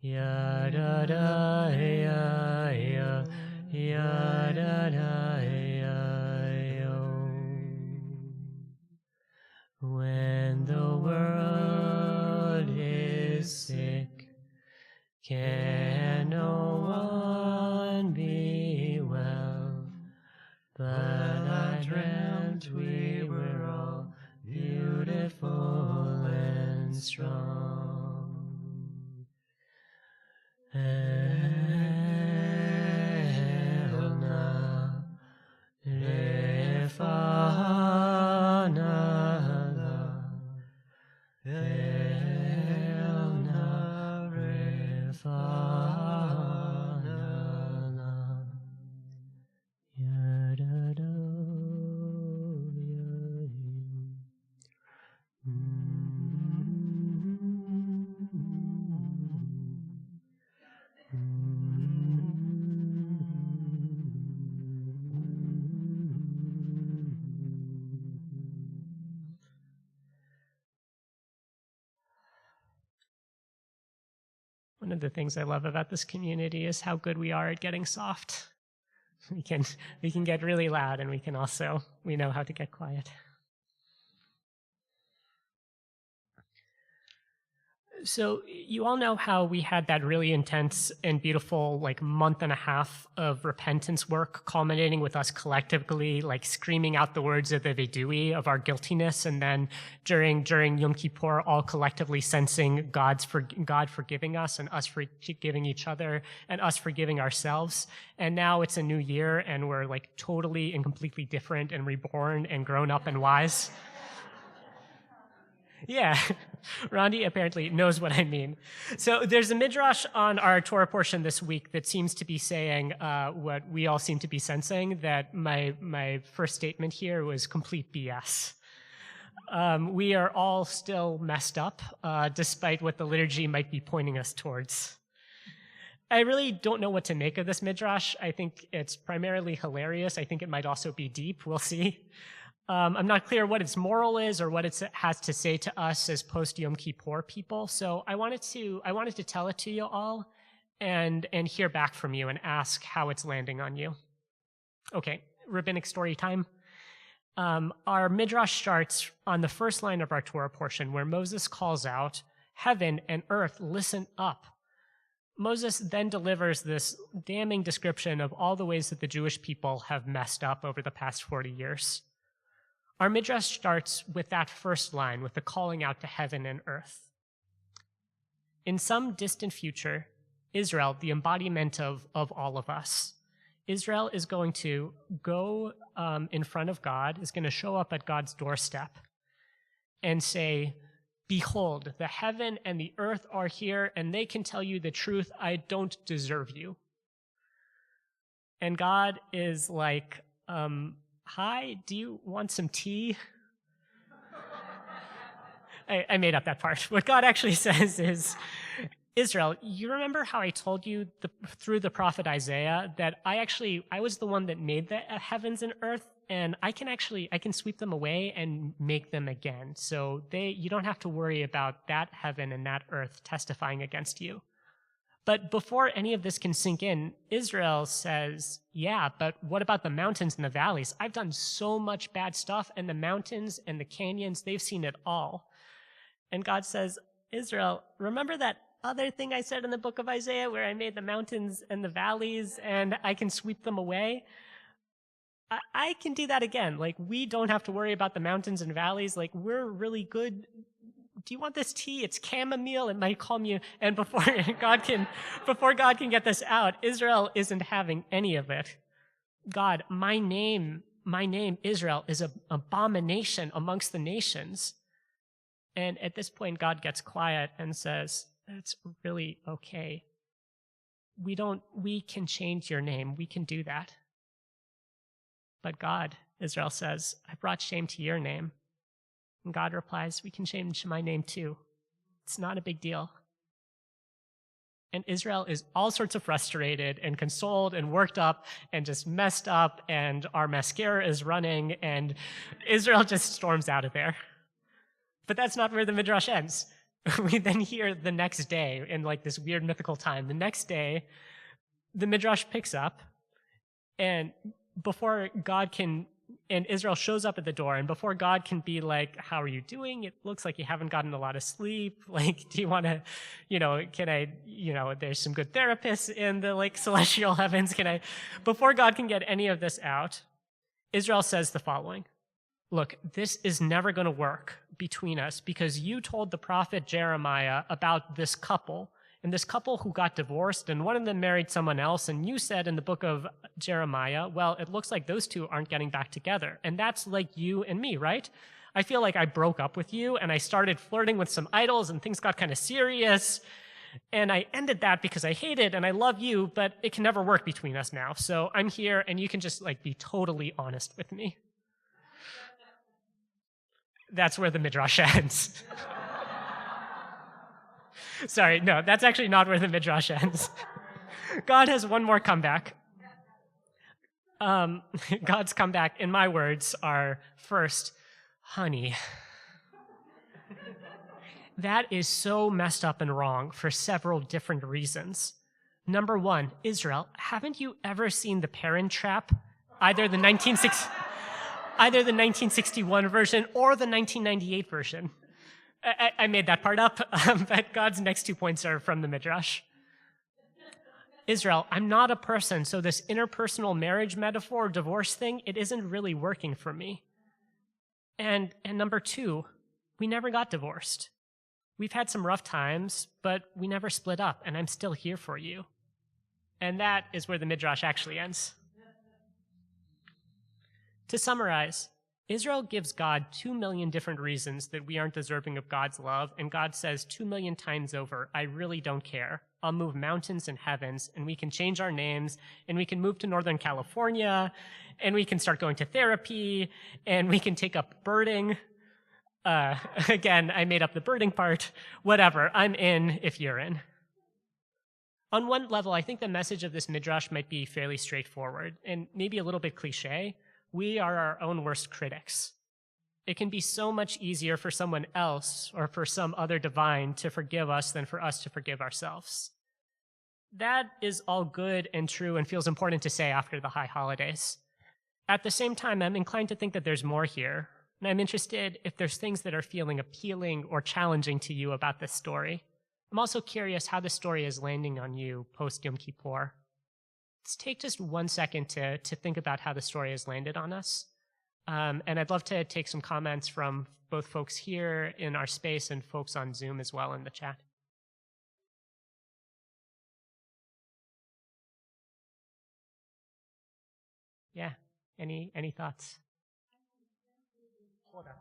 ya da da ya ya ya da da ya yo. When the world is sick, can no one be well? But I dreamt we were all beautiful and strong. Elna, Refanala, Elna, Refanala, Yadado, One of the things I love about this community is how good we are at getting soft. We can get really loud, and we know how to get quiet. So you all know how we had that really intense and beautiful month and a half of repentance work culminating with us collectively screaming out the words of the Vidui of our guiltiness, and then during Yom Kippur all collectively sensing God forgiving us and us forgiving each other and us forgiving ourselves. And now it's a new year and we're totally and completely different and reborn and grown up and wise. Yeah, Rondi apparently knows what I mean. So there's a midrash on our Torah portion this week that seems to be saying what we all seem to be sensing, that my first statement here was complete BS. We are all still messed up, despite what the liturgy might be pointing us towards. I really don't know what to make of this midrash. I think it's primarily hilarious. I think it might also be deep. We'll see. I'm not clear what its moral is or what it has to say to us as post-Yom Kippur people. So I wanted to tell it to you all and hear back from you and ask how it's landing on you. Okay, rabbinic story time. Our midrash starts on the first line of our Torah portion where Moses calls out, "Heaven and earth, listen up." Moses then delivers this damning description of all the ways that the Jewish people have messed up over the past 40 years. Our midrash starts with that first line, with the calling out to heaven and earth. In some distant future, Israel, the embodiment of all of us, Israel is going to go in front of God, is going to show up at God's doorstep and say, "Behold, the heaven and the earth are here, and they can tell you the truth. I don't deserve you." And God is like, "Hi, do you want some tea?" I made up that part. What God actually says is, "Israel, you remember how I told you through the prophet Isaiah that I was the one that made the heavens and earth, and I can sweep them away and make them again. So you don't have to worry about that heaven and that earth testifying against you." But before any of this can sink in, Israel says, "Yeah, but what about the mountains and the valleys? I've done so much bad stuff, and the mountains and the canyons, they've seen it all." And God says, "Israel, remember that other thing I said in the book of Isaiah where I made the mountains and the valleys and I can sweep them away? I can do that again. We don't have to worry about the mountains and valleys. We're really good. Do you want this tea? It's chamomile. It might calm you." And before God can get this out, Israel isn't having any of it. "God, my name, Israel, is an abomination amongst the nations." And at this point, God gets quiet and says, "That's really okay. We can change your name. We can do that." "But God," Israel says, "I brought shame to your name." And God replies, "We can change my name too. It's not a big deal." And Israel is all sorts of frustrated and consoled and worked up and just messed up, and our mascara is running, and Israel just storms out of there. But that's not where the midrash ends. we then hear the next day, in like this weird mythical time, the next day, the Midrash picks up, and before God can, and Israel shows up at the door, and before God can be like, how are you doing? It looks like you haven't gotten a lot of sleep. Like, do you want to, can I, there's some good therapists in the like celestial heavens. Before God can get any of this out, Israel says the following: look, this is never going to work between us because you told the prophet Jeremiah about this couple, and this couple who got divorced, and one of them married someone else, and you said in the book of Jeremiah, well, it looks like those two aren't getting back together. And that's like you and me, right? I feel like I broke up with you, and I started flirting with some idols, and things got kind of serious, and I ended that because I hate it, and I love you, but it can never work between us now. So I'm here, and you can just like be totally honest with me. That's where the Midrash ends. Sorry, no, that's actually not where the Midrash ends. God has one more comeback. God's comeback, in my words, are first, honey. That is so messed up and wrong for several different reasons. Number one, Israel, haven't you ever seen The Parent Trap? Either the 1961 version or the 1998 version. I made that part up, but God's next 2 points are from the Midrash. Israel, I'm not a person, so this interpersonal marriage metaphor, divorce thing, it isn't really working for me. And number two, we never got divorced. We've had some rough times, but we never split up, and I'm still here for you. And that is where the Midrash actually ends. To summarize, Israel gives God 2 million different reasons that we aren't deserving of God's love, and God says 2 million times over, I really don't care. I'll move mountains and heavens, and we can change our names, and we can move to Northern California, and we can start going to therapy, and we can take up birding. Again, I made up the birding part. Whatever, I'm in if you're in. On one level, I think the message of this Midrash might be fairly straightforward, and maybe a little bit cliche. We are our own worst critics. It can be so much easier for someone else or for some other divine to forgive us than for us to forgive ourselves. That is all good and true and feels important to say after the high holidays. At the same time, I'm inclined to think that there's more here, and I'm interested if there's things that are feeling appealing or challenging to you about this story. I'm also curious how the story is landing on you post-Yom Kippur. Let's take just 1 second to think about how the story has landed on us. And I'd love to take some comments from both folks here in our space and folks on Zoom as well in the chat. Yeah, any thoughts? Hold on.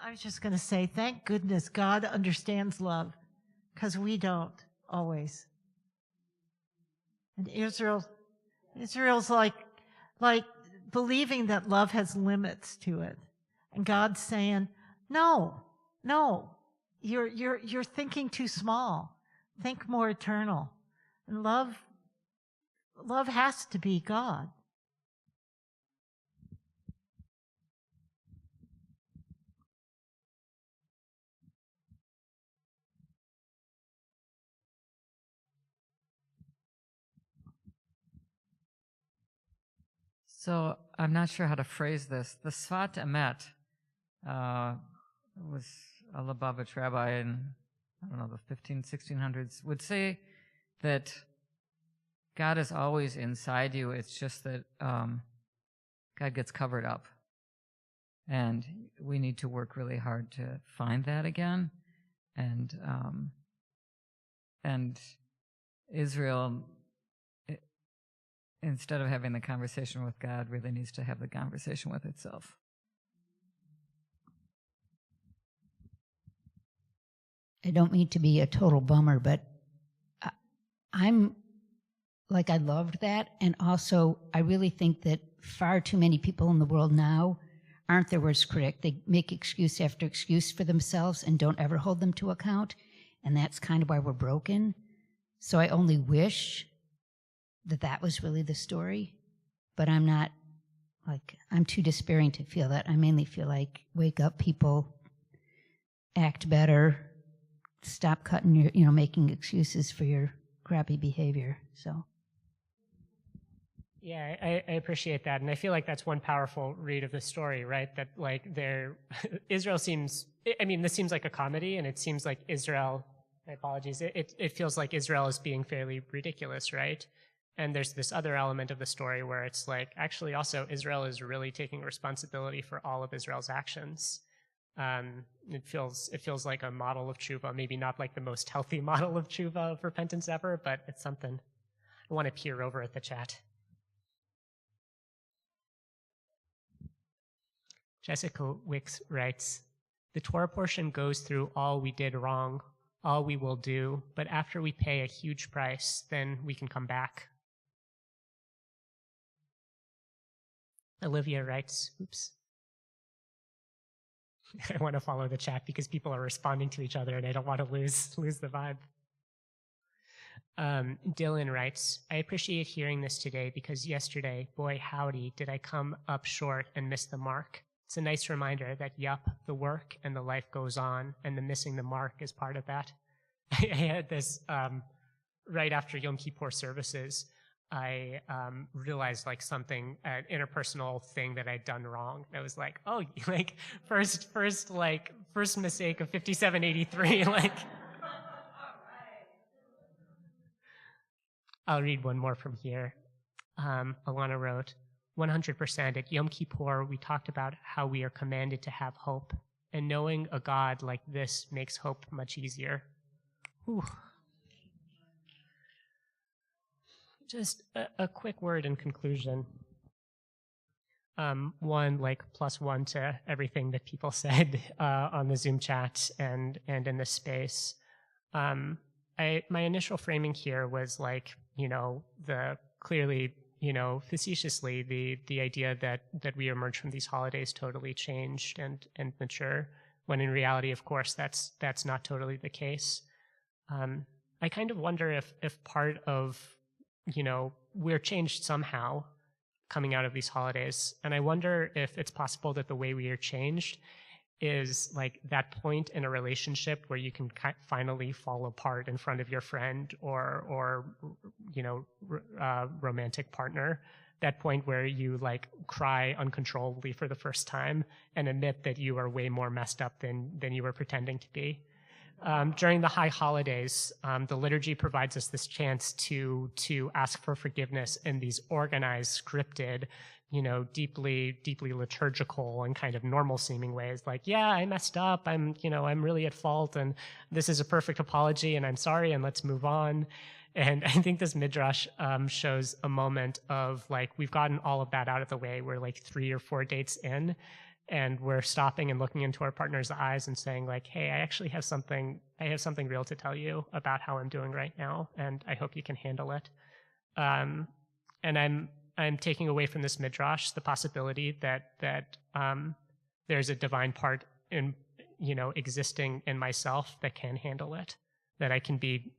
I was just going to say, thank goodness God understands love, because we don't always. And Israel's like believing that love has limits to it, and God's saying, no, you're thinking too small. Think more eternal. And love has to be God. So I'm not sure how to phrase this. The Sfat Emet was a Lubavitch rabbi in, the 1600s, would say that God is always inside you. It's just that God gets covered up. And we need to work really hard to find that again. And Israel, instead of having the conversation with God, really needs to have the conversation with itself. I don't mean to be a total bummer, but I'm like, I loved that. And also, I really think that far too many people in the world now aren't their worst critic. They make excuse after excuse for themselves and don't ever hold them to account. And that's kind of why we're broken. So I only wish that was really the story, but I'm not Like, I'm too despairing to feel that. I mainly feel like wake up, people, act better, stop cutting your, making excuses for your crappy behavior. So. Yeah, I appreciate that, and I feel like that's one powerful read of the story, right? That like Israel seems. I mean, this seems like a comedy, and it seems like Israel. My apologies. It feels like Israel is being fairly ridiculous, right? And there's this other element of the story where it's like actually also Israel is really taking responsibility for all of Israel's actions. It feels like a model of tshuva, maybe not like the most healthy model of tshuva of repentance ever, but it's something. I want to peer over at the chat. Jessica Wicks writes, the Torah portion goes through all we did wrong, all we will do, but after we pay a huge price, then we can come back. Olivia writes, oops. I want to follow the chat because people are responding to each other and I don't want to lose the vibe. Dylan writes, I appreciate hearing this today because yesterday, boy howdy, did I come up short and miss the mark. It's a nice reminder that, yup, the work and the life goes on, and the missing the mark is part of that. I had this right after Yom Kippur services. I realized like something, an interpersonal thing that I'd done wrong. I was like, oh, like first mistake of 5783. Like, I'll read one more from here. Alana wrote, 100% at Yom Kippur, we talked about how we are commanded to have hope, and knowing a God like this makes hope much easier. Whew. Just a quick word in conclusion. One, like +1 to everything that people said on the Zoom chat and in this space. My initial framing here was like, facetiously, the idea that we emerge from these holidays totally changed and mature, when in reality, of course, that's not totally the case. I kind of wonder if part of, we're changed somehow coming out of these holidays. And I wonder if it's possible that the way we are changed is like that point in a relationship where you can finally fall apart in front of your friend or romantic partner. That point where you like cry uncontrollably for the first time and admit that you are way more messed up than you were pretending to be. During the high holidays, the liturgy provides us this chance to ask for forgiveness in these organized, scripted, deeply liturgical and kind of normal seeming ways. Like, yeah, I messed up. I'm really at fault, and this is a perfect apology, and I'm sorry, and let's move on. And I think this midrash shows a moment of like we've gotten all of that out of the way. We're like 3 or 4 dates in. And we're stopping and looking into our partner's eyes and saying like, hey, I have something real to tell you about how I'm doing right now, and I hope you can handle it. And I'm taking away from this midrash the possibility that there's a divine part in existing in myself that can handle it, that I can be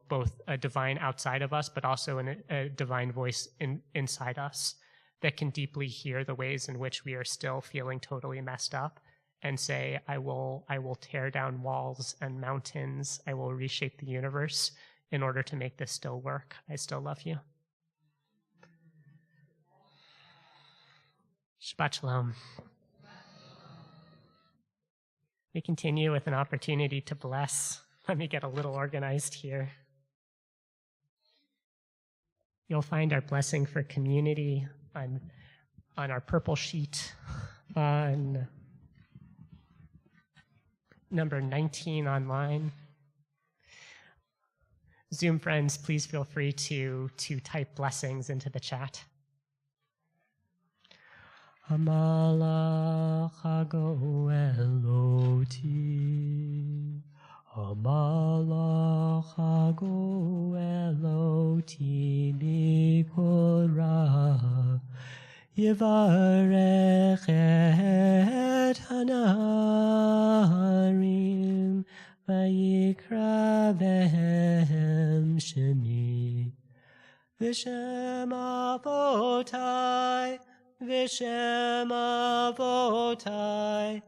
both a divine outside of us, but also a divine voice inside us, that can deeply hear the ways in which we are still feeling totally messed up and say, I will tear down walls and mountains. I will reshape the universe in order to make this still work. I still love you. Shabbat Shalom. We continue with an opportunity to bless. Let me get a little organized here. You'll find our blessing for community on our purple sheet on number 19 online. Zoom friends, please feel free to type blessings into the chat. Hamalach hagoeloti, Hamalach hagoeloti bikora, Yivarech et hanaharim, Vayikra vehem shemi, Vishem avotai, Vishem Avotai,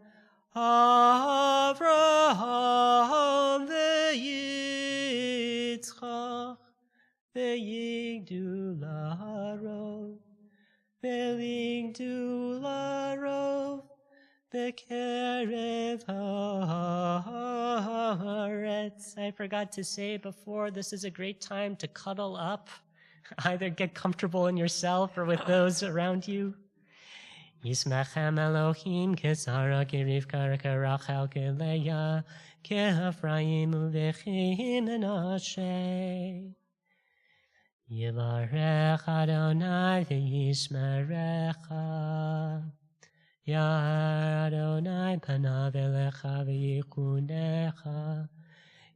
Avraham veYitzchak, veYigdu Larov, veYigdu Larov, Bekerev haaretz. I forgot to say before, this is a great time to cuddle up. Either get comfortable in yourself or with those around you. Yismachem Elohim kesara kerivka rachel keleya keHafraim uvechin Menashe. Yivarech Adonai v'yishmerecha. Ya Adonai panav elecha v'yikunecha.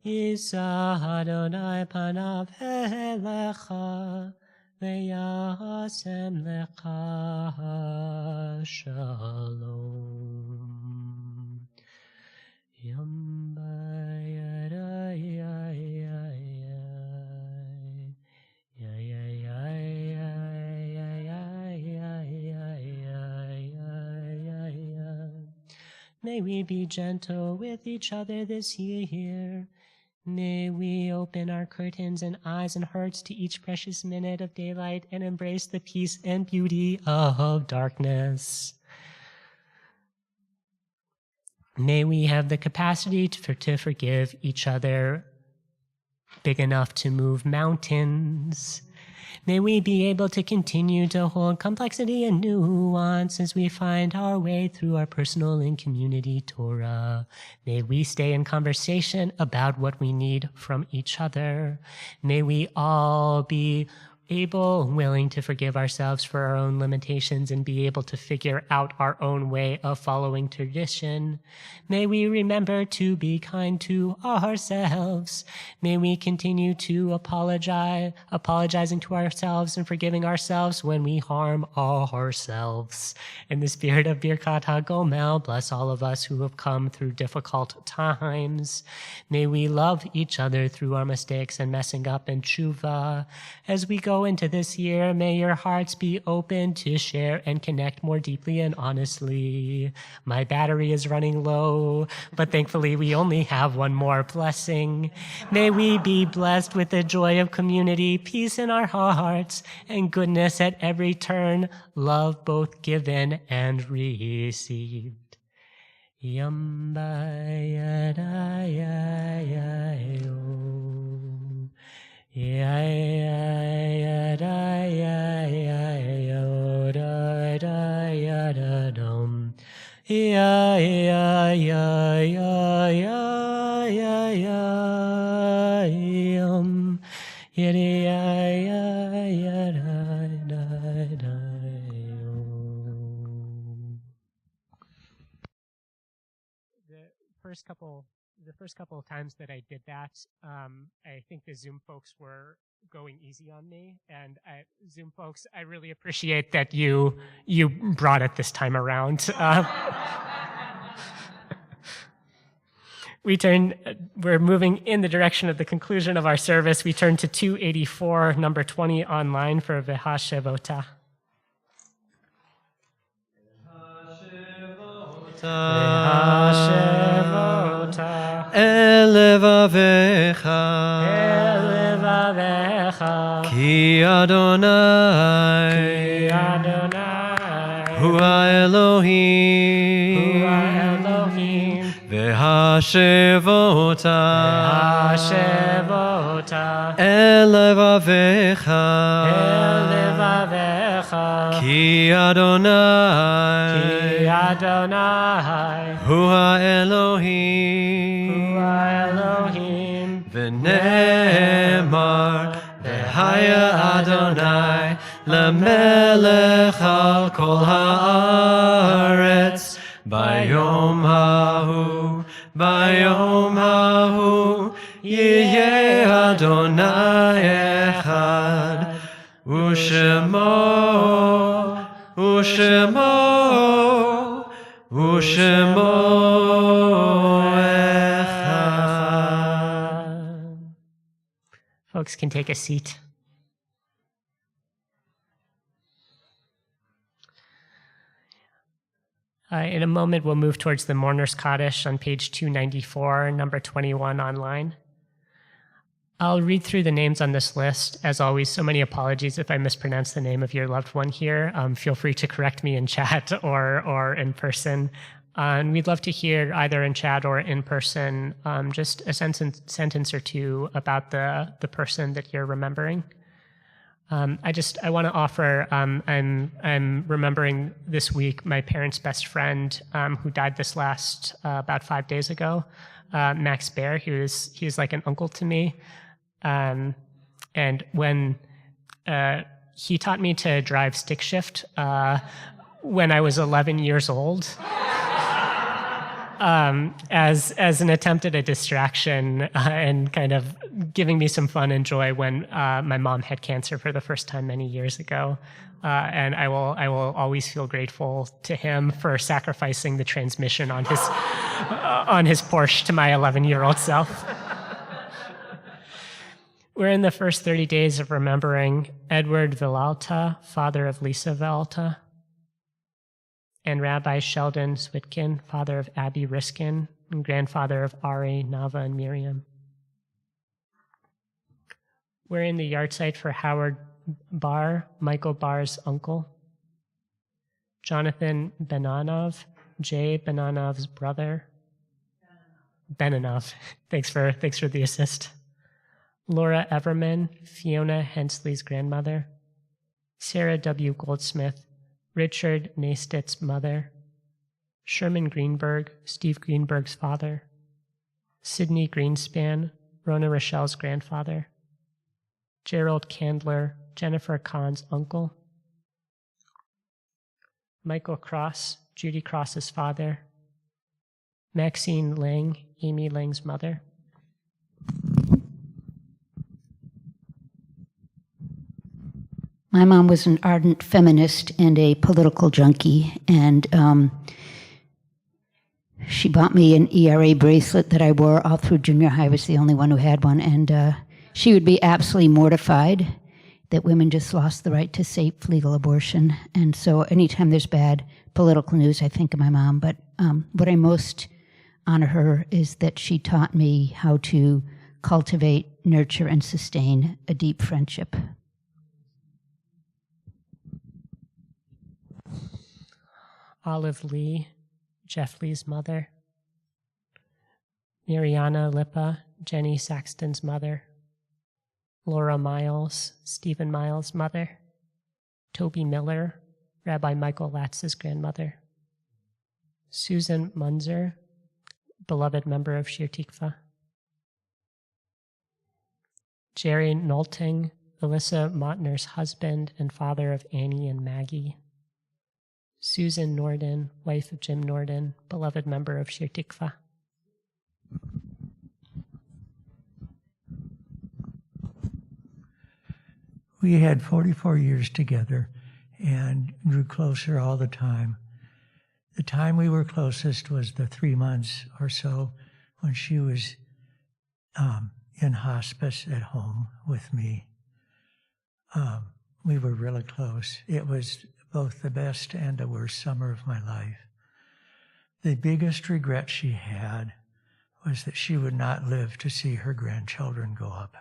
Yisa Adonai panav elecha v'yasem lecha shalom. Yom May we be gentle with each other this year. May we open our curtains and eyes and hearts to each precious minute of daylight and embrace the peace and beauty of darkness. May we have the capacity to forgive each other, big enough to move mountains. May we be able to continue to hold complexity and nuance as we find our way through our personal and community Torah. May we stay in conversation about what we need from each other. May we all be able and willing to forgive ourselves for our own limitations and be able to figure out our own way of following tradition. May we remember to be kind to ourselves. May we continue to apologizing to ourselves and forgiving ourselves when we harm ourselves. In the spirit of Birkat HaGomel, bless all of us who have come through difficult times. May we love each other through our mistakes and messing up in tshuva. As we go into this year, may your hearts be open to share and connect more deeply and honestly. My battery is running low, but thankfully we only have one more blessing. May we be blessed with the joy of community, peace in our hearts, and goodness at every turn, love both given and received. The first couple of times that I did that, I think the Zoom folks were going easy on me, and Zoom folks, I really appreciate that you brought it this time around. We're moving in the direction of the conclusion of our service. We turn to 284, number 20 online for V'hashevota. Elevavecha, Ki Adonai, Hu Elohim, V'hashevota, Elevavecha, Ki Adonai, Hu Elohim, V'ne'emar, V'haya Adonai, L'melech al kol haaretz, Bayom hahu, Yeh Adonai echad, Ushemo echad. Folks can take a seat. In a moment, we'll move towards the Mourner's Kaddish on page 294, number 21 online. I'll read through the names on this list. As always, so many apologies if I mispronounce the name of your loved one here. Feel free to correct me in chat or in person. And we'd love to hear either in chat or in person just a sentence or two about the person that you're remembering. I want to offer, I'm remembering this week my parents' best friend who died this last about 5 days ago, Max Baer. He's like an uncle to me. And when he taught me to drive stick shift when I was 11 years old, as an attempt at a distraction and kind of giving me some fun and joy when my mom had cancer for the first time many years ago. And I will always feel grateful to him for sacrificing the transmission on his Porsche to my 11-year-old self. We're in the first 30 days of remembering Edward Villalta, father of Lisa Villalta, and Rabbi Sheldon Switkin, father of Abby Riskin, and grandfather of Ari, Nava, and Miriam. We're in the yard site for Howard Barr, Michael Barr's uncle, Jonathan Benanov, Jay Benanov's brother. Benanov. Thanks for the assist. Laura Everman, Fiona Hensley's grandmother, Sarah W. Goldsmith, Richard Nastit's mother, Sherman Greenberg, Steve Greenberg's father, Sidney Greenspan, Rona Rochelle's grandfather, Gerald Candler, Jennifer Kahn's uncle, Michael Cross, Judy Cross's father, Maxine Lang, Amy Lang's mother. My mom was an ardent feminist and a political junkie, and she bought me an ERA bracelet that I wore all through junior high. I was the only one who had one, and she would be absolutely mortified that women just lost the right to safe legal abortion. And so anytime there's bad political news, I think of my mom. But what I most honor her is that she taught me how to cultivate, nurture, and sustain a deep friendship. Olive Lee, Jeff Lee's mother. Mariana Lippa, Jenny Saxton's mother. Laura Miles, Stephen Miles' mother. Toby Miller, Rabbi Michael Latz's grandmother. Susan Munzer, beloved member of Shir Tikva. Jerry Nolting, Alyssa Mottner's husband and father of Annie and Maggie. Susan Norden, wife of Jim Norden, beloved member of Shir Tikva. We had 44 years together and grew closer all the time. The time we were closest was the 3 months or so when she was in hospice at home with me. We were really close. It was both the best and the worst summer of my life. The biggest regret she had was that she would not live to see her grandchildren grow up.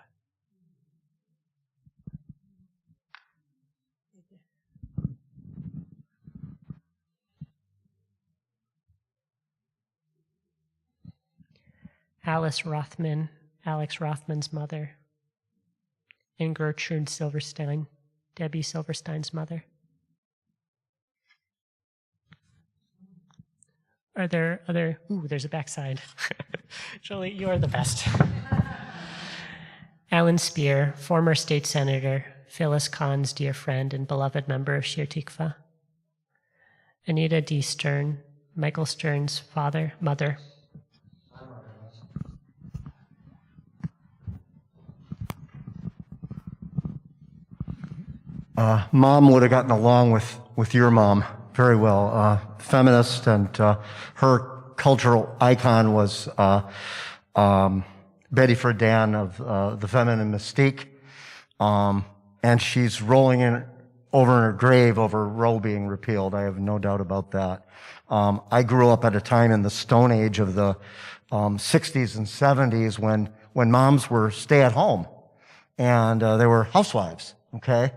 Alex Rothman's mother. And Gertrude Silverstein, Debbie Silverstein's mother. Are there other? Ooh, there's a backside. Jolie, you're the best. Alan Spear, former state senator, Phyllis Kahn's dear friend and beloved member of Shir Tikva. Anita D. Stern, Michael Stern's mother. Mom would have gotten along with your mom very well. Feminist, and her cultural icon was Betty Friedan of the Feminine Mystique. And she's rolling over in her grave over Roe being repealed. I have no doubt about that. I grew up at a time in the Stone Age of the 60s and 70s when moms were stay at home and they were housewives. Okay,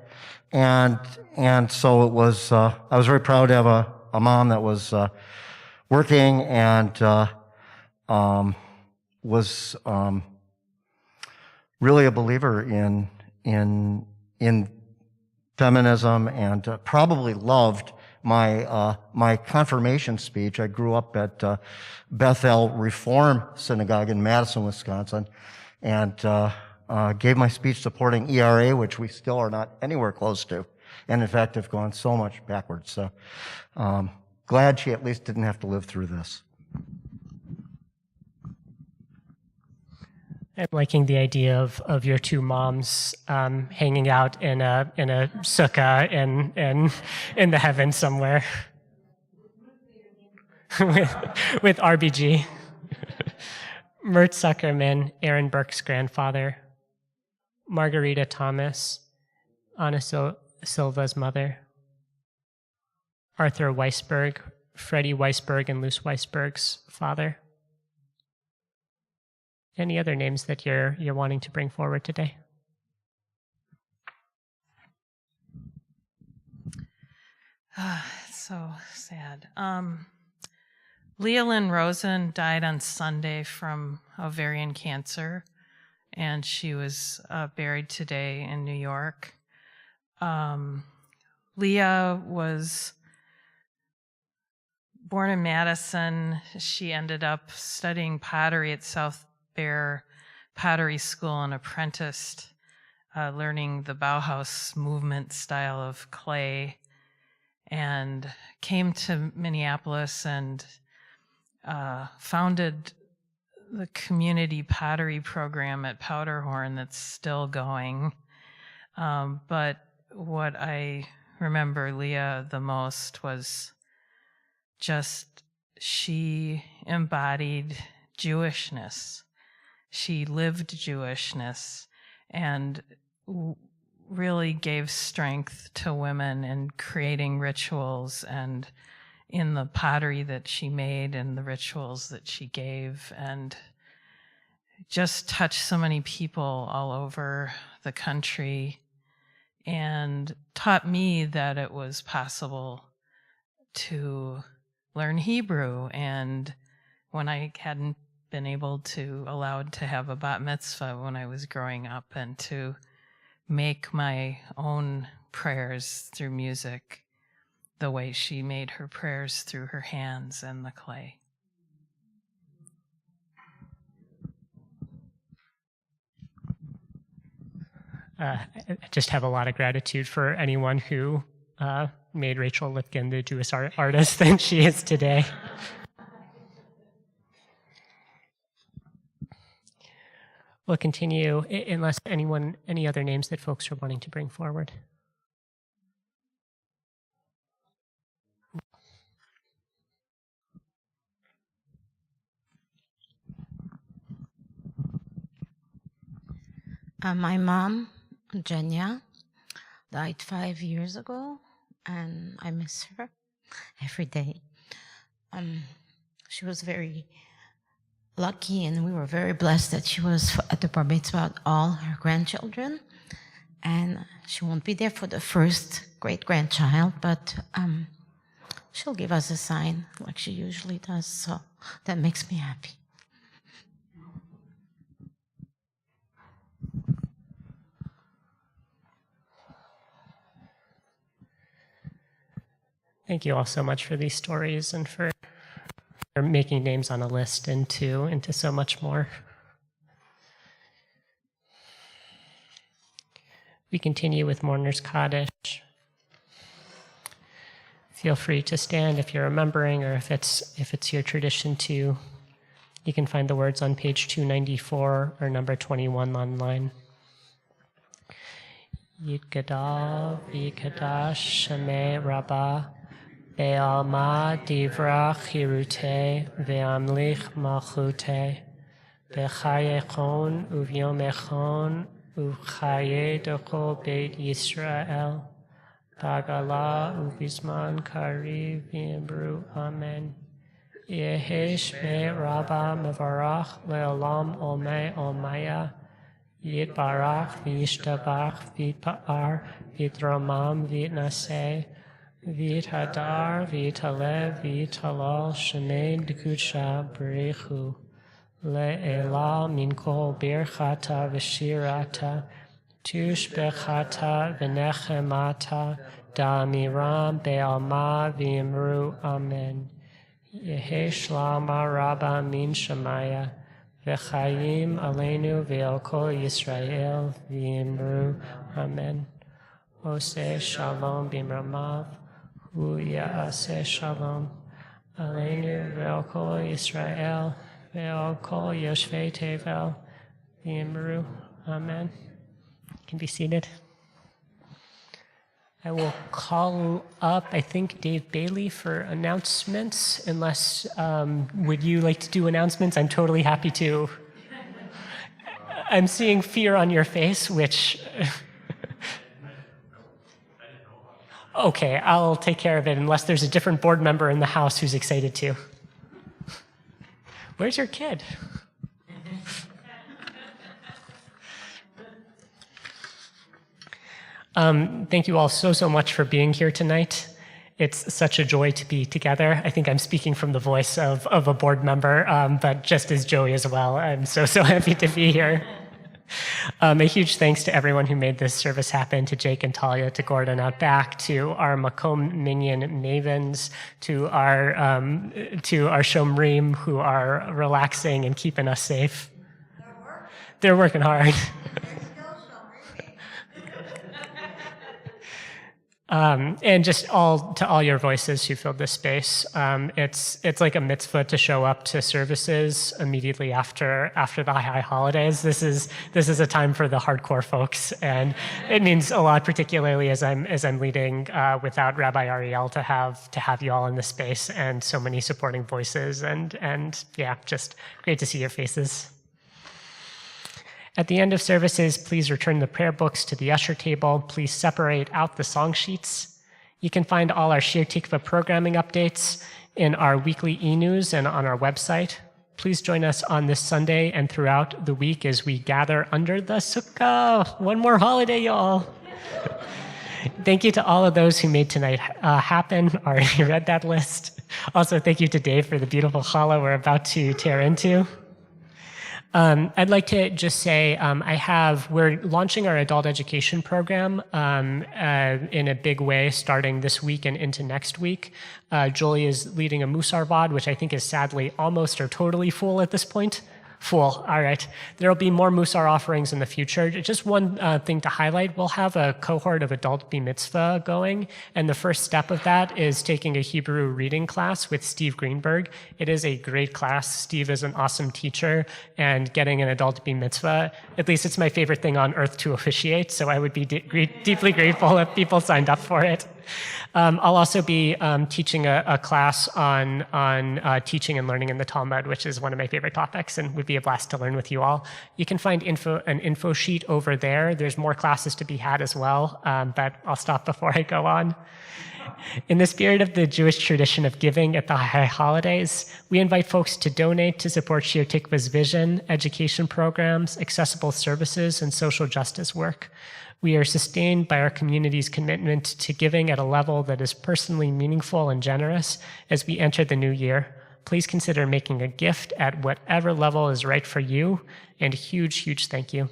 and so it was. I was very proud to have a mom that was working and was really a believer in feminism and probably loved my confirmation speech. I grew up at Bethel Reform Synagogue in Madison, Wisconsin, and gave my speech supporting ERA, which we still are not anywhere close to, and in fact have gone so much backwards. So glad she at least didn't have to live through this. I'm liking the idea of your two moms hanging out in a sukkah in the heavens somewhere with RBG. Mert Zuckerman, Aaron Burke's grandfather. Margarita Thomas, Anna Silva's mother. Arthur Weisberg, Freddie Weisberg and Luce Weisberg's father. Any other names that you're wanting to bring forward today? It's so sad. Leolyn Rosen died on Sunday from ovarian cancer, and she was buried today in New York. Leah was born in Madison. She ended up studying pottery at South Bear Pottery School and apprenticed, learning the Bauhaus movement style of clay, and came to Minneapolis and founded the community pottery program at Powderhorn that's still going. But what I remember Leah the most was just she embodied Jewishness. She lived Jewishness and really gave strength to women in creating rituals and in the pottery that she made and the rituals that she gave, and just touched so many people all over the country and taught me that it was possible to learn Hebrew. And when I hadn't been allowed to have a bat mitzvah when I was growing up, and to make my own prayers through music the way she made her prayers through her hands and the clay. I just have a lot of gratitude for anyone who made Rachel Lipkin the Jewish artist that she is today. We'll continue unless any other names that folks are wanting to bring forward. My mom, Jenya, died 5 years ago, and I miss her every day. She was very lucky, and we were very blessed that she was at the bar mitzvah with all her grandchildren, and she won't be there for the first great-grandchild, but she'll give us a sign like she usually does, so that makes me happy. Thank you all so much for these stories and for making names on a list into so much more. We continue with Mourner's Kaddish. Feel free to stand if you're remembering, or if it's your tradition to. You can find the words on page 294 or number 21 online. Yitgadal v'yikadash shemei rabbah Be'alma divra chirute ve'amlich malchute Be'chayechon uvyomechon u'chaye dechol beit Yisrael Bagala ubisman kari v'imru amen. Yehesh me rabba mevarach leolam olmei olmaya. Yitbarach v'yishtabach v'yitpa'ar v'yitramam v'yitnaseh v'yithadar v'yitalev v'yitalal shenei d'kudsha b'rechu le'ela min kol birchata v'shirata tushbechata v'nechemata da'amiram be'alma v'imru amen. Yehesh lama rabba min shamaya v'chayim aleinu ve'al kol Yisrael v'imru amen. Oseh shalom b'imramav hu ya'aseh shalom aleinu ve'al kol Yisrael ve'al kol yoshvei tevel v'imru amen. You can be seated. I will call up, I think, Dave Bailey for announcements, unless, would you like to do announcements? I'm totally happy to. I'm seeing fear on your face, which... Okay, I'll take care of it, unless there's a different board member in the house who's excited to. Where's your kid? Thank you all so much for being here tonight. It's such a joy to be together. I think I'm speaking from the voice of a board member, but just as Joey as well. I'm so happy to be here. A huge thanks to everyone who made this service happen, to Jake and Talia, to Gordon out back, to our Makom Minion mavens, to our Shomrim who are relaxing and keeping us safe. They're working hard. And just to all your voices who filled this space. It's like a mitzvah to show up to services immediately after the high holidays. This is a time for the hardcore folks, and it means a lot, particularly as I'm leading without Rabbi Ariel, to have you all in this space and so many supporting voices, and yeah, just great to see your faces. At the end of services, please return the prayer books to the usher table. Please separate out the song sheets. You can find all our Shir Tikva programming updates in our weekly e-news and on our website. Please join us on this Sunday and throughout the week as we gather under the sukkah. One more holiday, y'all. Thank you to all of those who made tonight happen. Already read that list. Also, thank you to Dave for the beautiful challah we're about to tear into. I'd like to just say we're launching our adult education program in a big way starting this week and into next week. Julie is leading a Musar Vod, which I think is sadly almost or totally full at this point. Full. All right. There will be more Musar offerings in the future. Just one thing to highlight, we'll have a cohort of adult Bar Mitzvah going, and the first step of that is taking a Hebrew reading class with Steve Greenberg. It is a great class. Steve is an awesome teacher, and getting an adult Bar Mitzvah, at least it's my favorite thing on earth to officiate, so I would be deeply grateful if people signed up for it. I'll also be teaching a class on teaching and learning in the Talmud, which is one of my favorite topics and would be a blast to learn with you all. You can find an info sheet over there. There's more classes to be had as well, but I'll stop before I go on. In the spirit of the Jewish tradition of giving at the high holidays, we invite folks to donate to support Shir Tikva's vision, education programs, accessible services, and social justice work. We are sustained by our community's commitment to giving at a level that is personally meaningful and generous as we enter the new year. Please consider making a gift at whatever level is right for you, and a huge thank you.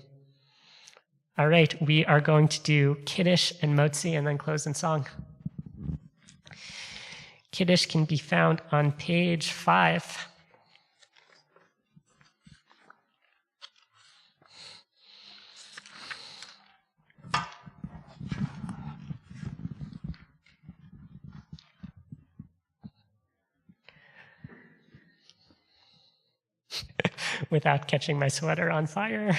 All right, we are going to do Kiddush and Motzi and then close in song. Kiddush can be found on page 5. Without catching my sweater on fire.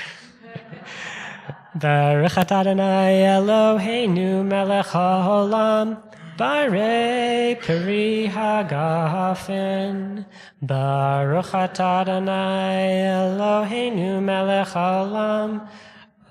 Baruch atah Adonai Eloheinu melech haolam, barei peri hagafen. Baruch atah Adonai Eloheinu melech haolam,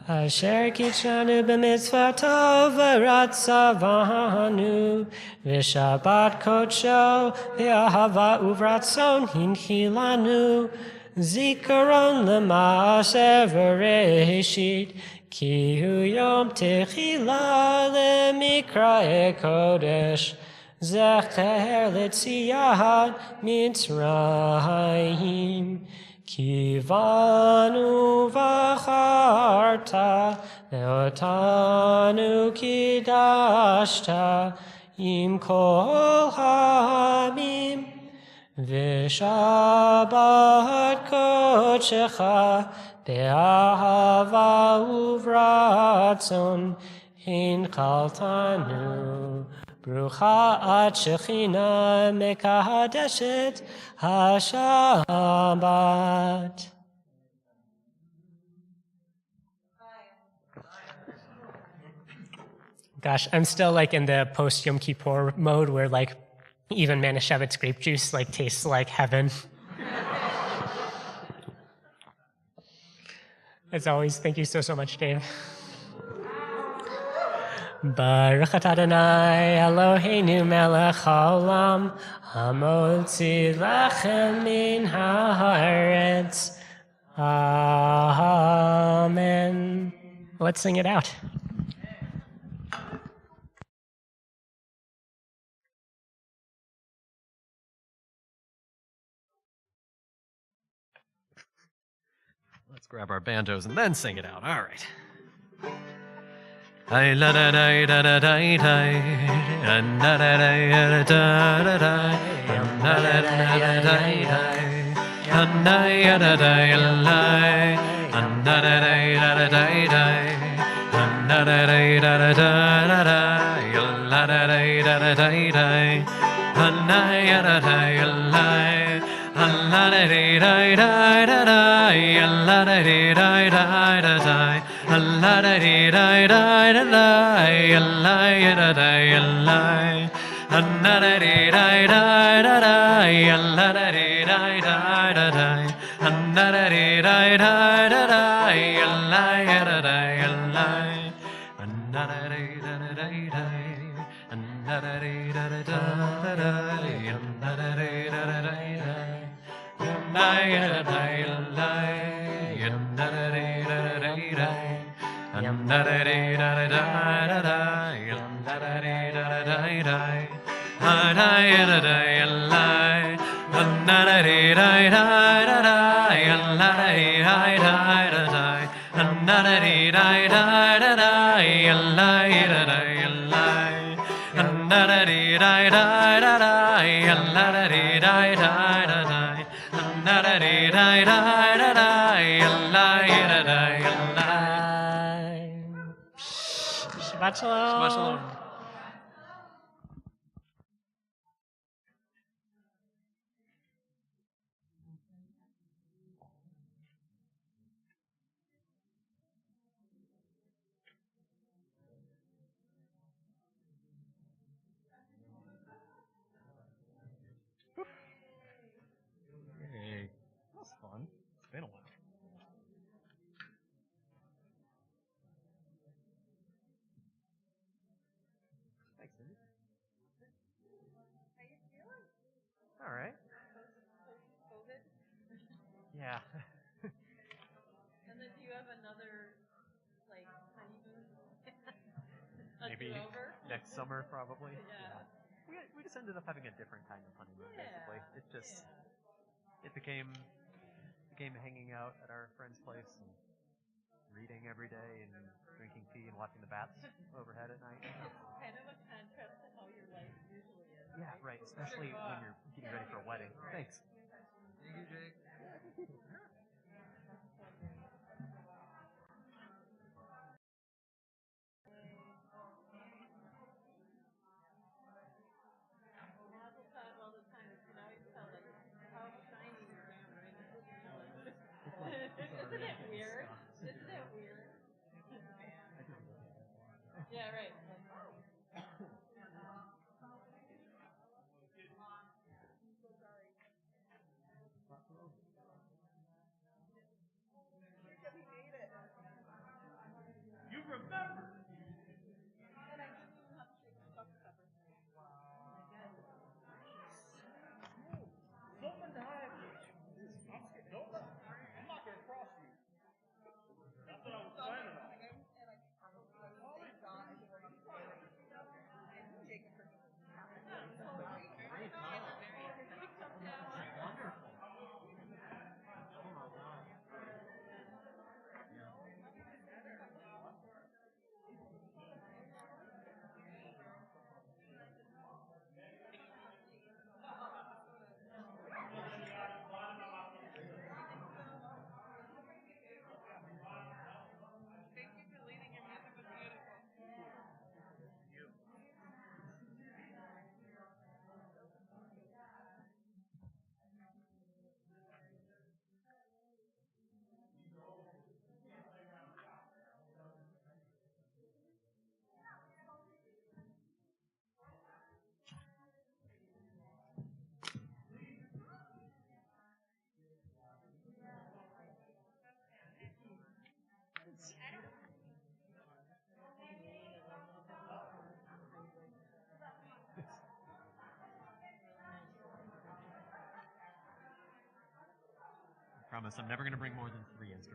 Asher kitshanu b'mitzvato v'ratzavanu v'shabbat kodsho v'ahava uvratzon hinchilanu zikaron l'ma'aseh v'reshit ki hu yom techila l'mikra'e kodesh zecher l'tziyat mitzrayim Kivanu v'acharta ve'otanu kidashta im kol ha'amim v'shabbat kodshecha be'ahava uvratzon hinchaltanu Brucha at Shechina mekadeshet HaShabbat. Gosh, I'm still like in the post Yom Kippur mode where like even Manischewitz grape juice like tastes like heaven. As always, thank you so much, Dave. Baruch atah Adonai Eloheinu melech haolam hamotzi lachem min haaretz. Amen. Let's sing it out. Let's grab our banjos and then sing it out. All right. I la da da da da da da and da da da da da da and da da da da da and da da da la and da da da da da and da da da da da da la da da da da da and da da da la Allah da da da da da Allah da da da da da Allah da da da da da Allah da da Allah Allah da da da da da Allah da da da da da Allah da da da da da Allah da da Allah Allah da da da da Allah da da da da da Allah da da da da Shabbat shalom. Shabbat shalom. Hey, that was fun. It's been a while. Thanks, Cindy. How you feeling? All right. COVID? Yeah. And then do you have another, like, honeymoon? Maybe over? next summer, probably. Yeah. We just ended up having a different kind of honeymoon, basically. It just it became hanging out at our friend's place and reading every day and drinking tea and watching the bats overhead at night. Kind of a contrast to how your life usually is. Yeah, right. Especially when you're getting ready for a wedding. Thanks. Thank you, Jake. Isn't it weird? Isn't it weird? Yeah, right. I promise I'm never going to bring more than 3 instruments.